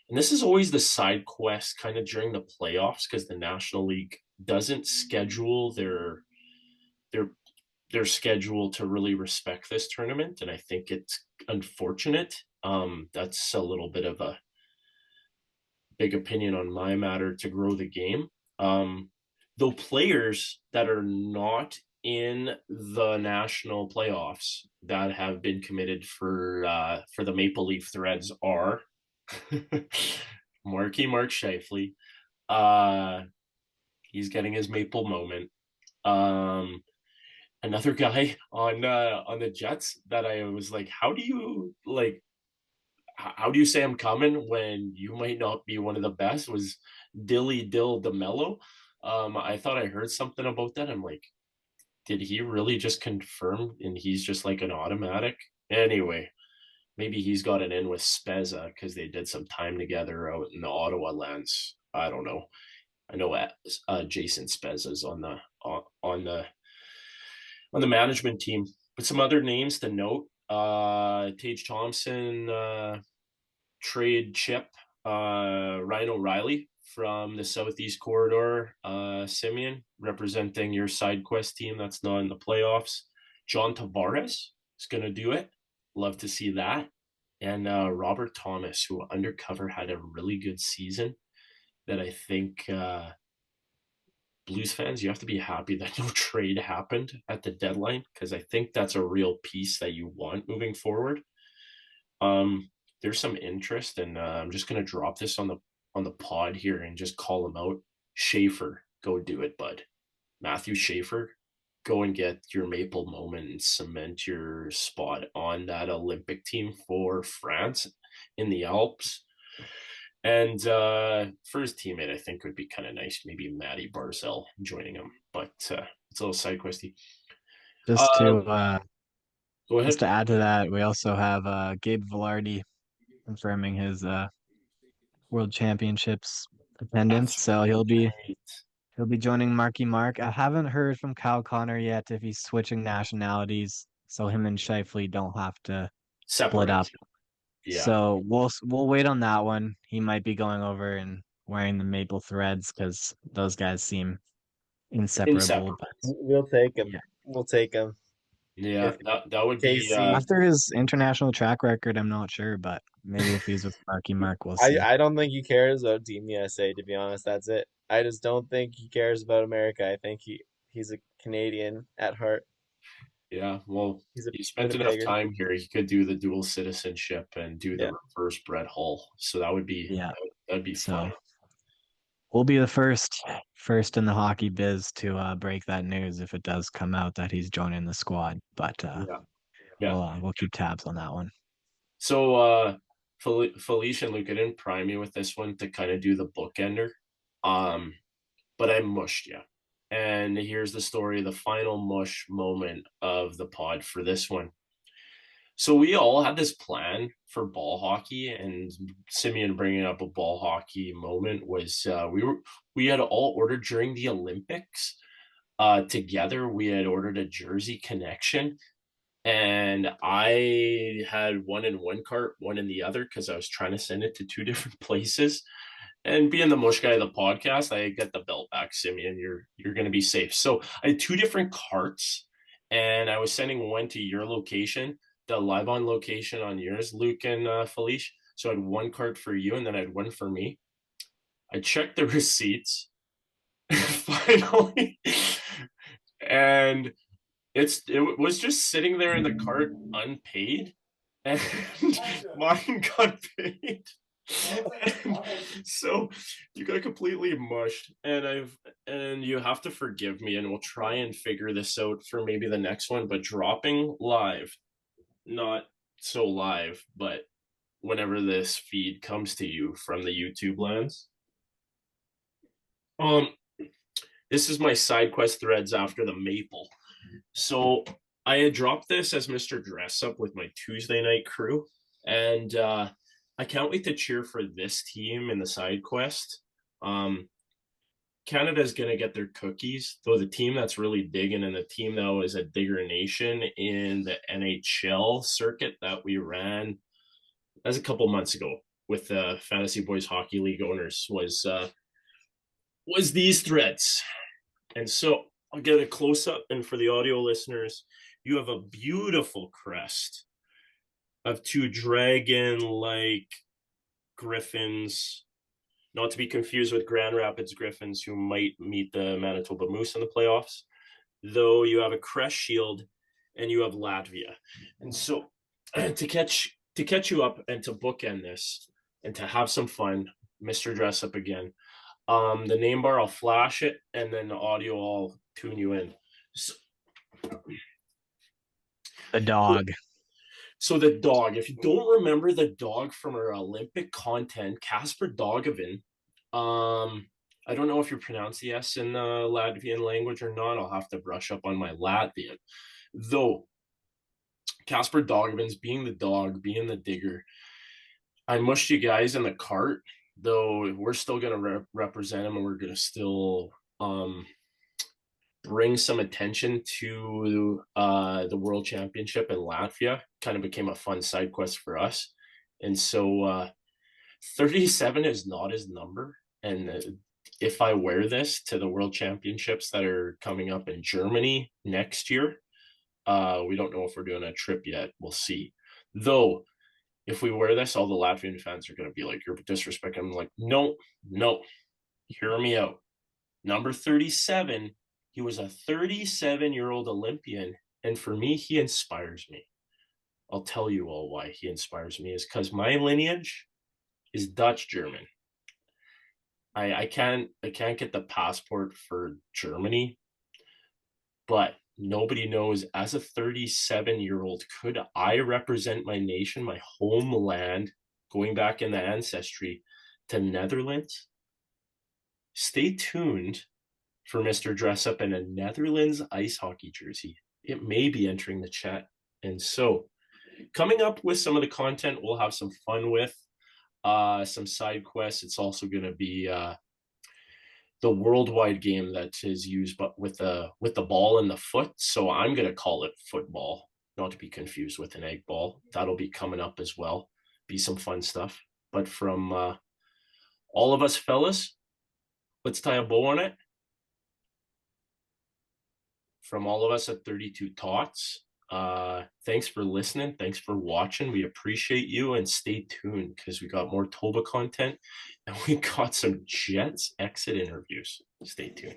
and this is always the side quest kind of during the playoffs because the National League doesn't schedule their their schedule to really respect this tournament, and I think it's unfortunate. That's a little bit of a big opinion on my matter to grow the game. Though players that are not in the national playoffs that have been committed for the Maple Leaf Threads are Mark Scheifele. He's getting his Maple moment. Another guy on the Jets that I was like, how do you say I'm coming when you might not be one of the best, was Dilly Dill DeMello. I thought I heard something about that. I'm like, did he really just confirm and he's just like an automatic? Anyway, maybe he's got an in with Spezza because they did some time together out in the Ottawa lands. I don't know. I know Jason Spezza's on the management team. But some other names to note: Tage Thompson, trade chip, Ryan O'Reilly from the Southeast Corridor, Simeon representing your side quest team that's not in the playoffs. John Tavares is going to do it. Love to see that. And Robert Thomas, who undercover had a really good season that I think Blues fans, you have to be happy that no trade happened at the deadline, because I think that's a real piece that you want moving forward. There's some interest, and I'm just going to drop this on the pod here and just call him out. Schaefer, go do it, bud. Matthew Schaefer, go and get your Maple moment and cement your spot on that Olympic team for France in the Alps. And for his teammate, I think would be kind of nice. Maybe Matty Barzell joining him, but it's a little side questy. Just to Go ahead. just to add to that, we also have Gabe Velarde confirming his World Championships attendance. That's So he'll be right. joining Marky Mark. I haven't heard from Kyle Connor yet if he's switching nationalities, so him and Shifley don't have to split Separate. up. Yeah. So we'll wait on that one. He might be going over and wearing the maple threads because those guys seem inseparable. Inseparable. But We'll take him. yeah, We'll take him. Yeah, If that would be KC after his international track record, I'm not sure, but maybe if he's with Marky Mark, we'll see. I don't think he cares about Team USA, to be honest. That's it. I just don't think he cares about America. I think he's a Canadian at heart. yeah. Well, He's a he spent enough Winnipegger. time here. He could do the dual citizenship and do the Yeah. reverse Brett Hull. So that would be that'd be fun. We'll be the first in the hockey biz to break that news if it does come out that he's joining the squad. But Yeah. we'll keep tabs on that one. So Felicia and Luke, I didn't prime you with this one to kind of do the bookender. But I mushed you. And here's the story, the final mush moment of the pod for this one. So we all had this plan for ball hockey, and Simeon bringing up a ball hockey moment was we had all ordered during the Olympics together. We had ordered a jersey connection, and I had one in one cart, one in the other, because I was trying to send it to two different places. And being the mush guy of the podcast, I get the belt back, Simeon. You're going to be safe. So I had two different carts, and I was sending one to your location, the live on location on yours, Luke and Felice. So I had one cart for you, and then I had one for me. I checked the receipts finally, and it was just sitting there in the cart unpaid, and mine got paid. And so you got completely mushed, and you have to forgive me, and we'll try and figure this out for maybe the next one. But dropping live, not so live, but whenever this feed comes to you from the YouTube lands. This is my side quest threads after the Maple. So I had dropped this as Mr. Dress Up with my Tuesday night crew, and I can't wait to cheer for this team in the side quest. Canada's going to get their cookies, though the team that's really digging, and the team that was a digger nation in the NHL circuit that we ran as a couple months ago with the Fantasy Boys Hockey League owners was these threads. And so I'll get a close up, and for the audio listeners, you have a beautiful crest of two dragon-like griffins, not to be confused with Grand Rapids Griffins, who might meet the Manitoba Moose in the playoffs, though you have a crest shield and you have Latvia. And so to catch you up and to bookend this and to have some fun, Mr. Dress Up again, the name bar, I'll flash it, and then the audio, I'll tune you in. So, The dog. So the dog, if you don't remember the dog from our Olympic content, Casper Dogovin, I don't know if you pronounce the S in the Latvian language or not. I'll have to brush up on my Latvian. Though, Casper Dogovin's being the dog, being the digger, I mushed you guys in the cart, though we're still going to represent him, and we're going to still bring some attention to the World Championship in Latvia. Kind of became a fun side quest for us. And so 37 is not his number. And if I wear this to the World Championships that are coming up in Germany next year, we don't know if we're doing a trip yet. We'll see. Though, if we wear this, all the Latvian fans are going to be like, you're disrespecting. I'm like, no, hear me out. Number 37, he was a 37-year-old Olympian, and for me, he inspires me. I'll tell you all why he inspires me is because my lineage is Dutch German. I can't get the passport for Germany, but nobody knows, as a 37-year-old, could I represent my nation, my homeland, going back in the ancestry to Netherlands? Stay tuned for Mr. Dress Up in a Netherlands ice hockey jersey. It may be entering the chat. And so, coming up with some of the content we'll have some fun with, some side quests. It's also going to be the worldwide game that is used, but with the ball in the foot. So I'm going to call it football, not to be confused with an egg ball. That'll be coming up as well. Be some fun stuff. But from all of us fellas, let's tie a bow on it. From all of us at 32 Tots, thanks for listening. Thanks for watching. We appreciate you, and stay tuned because we got more Toba content and we got some Jets exit interviews. Stay tuned.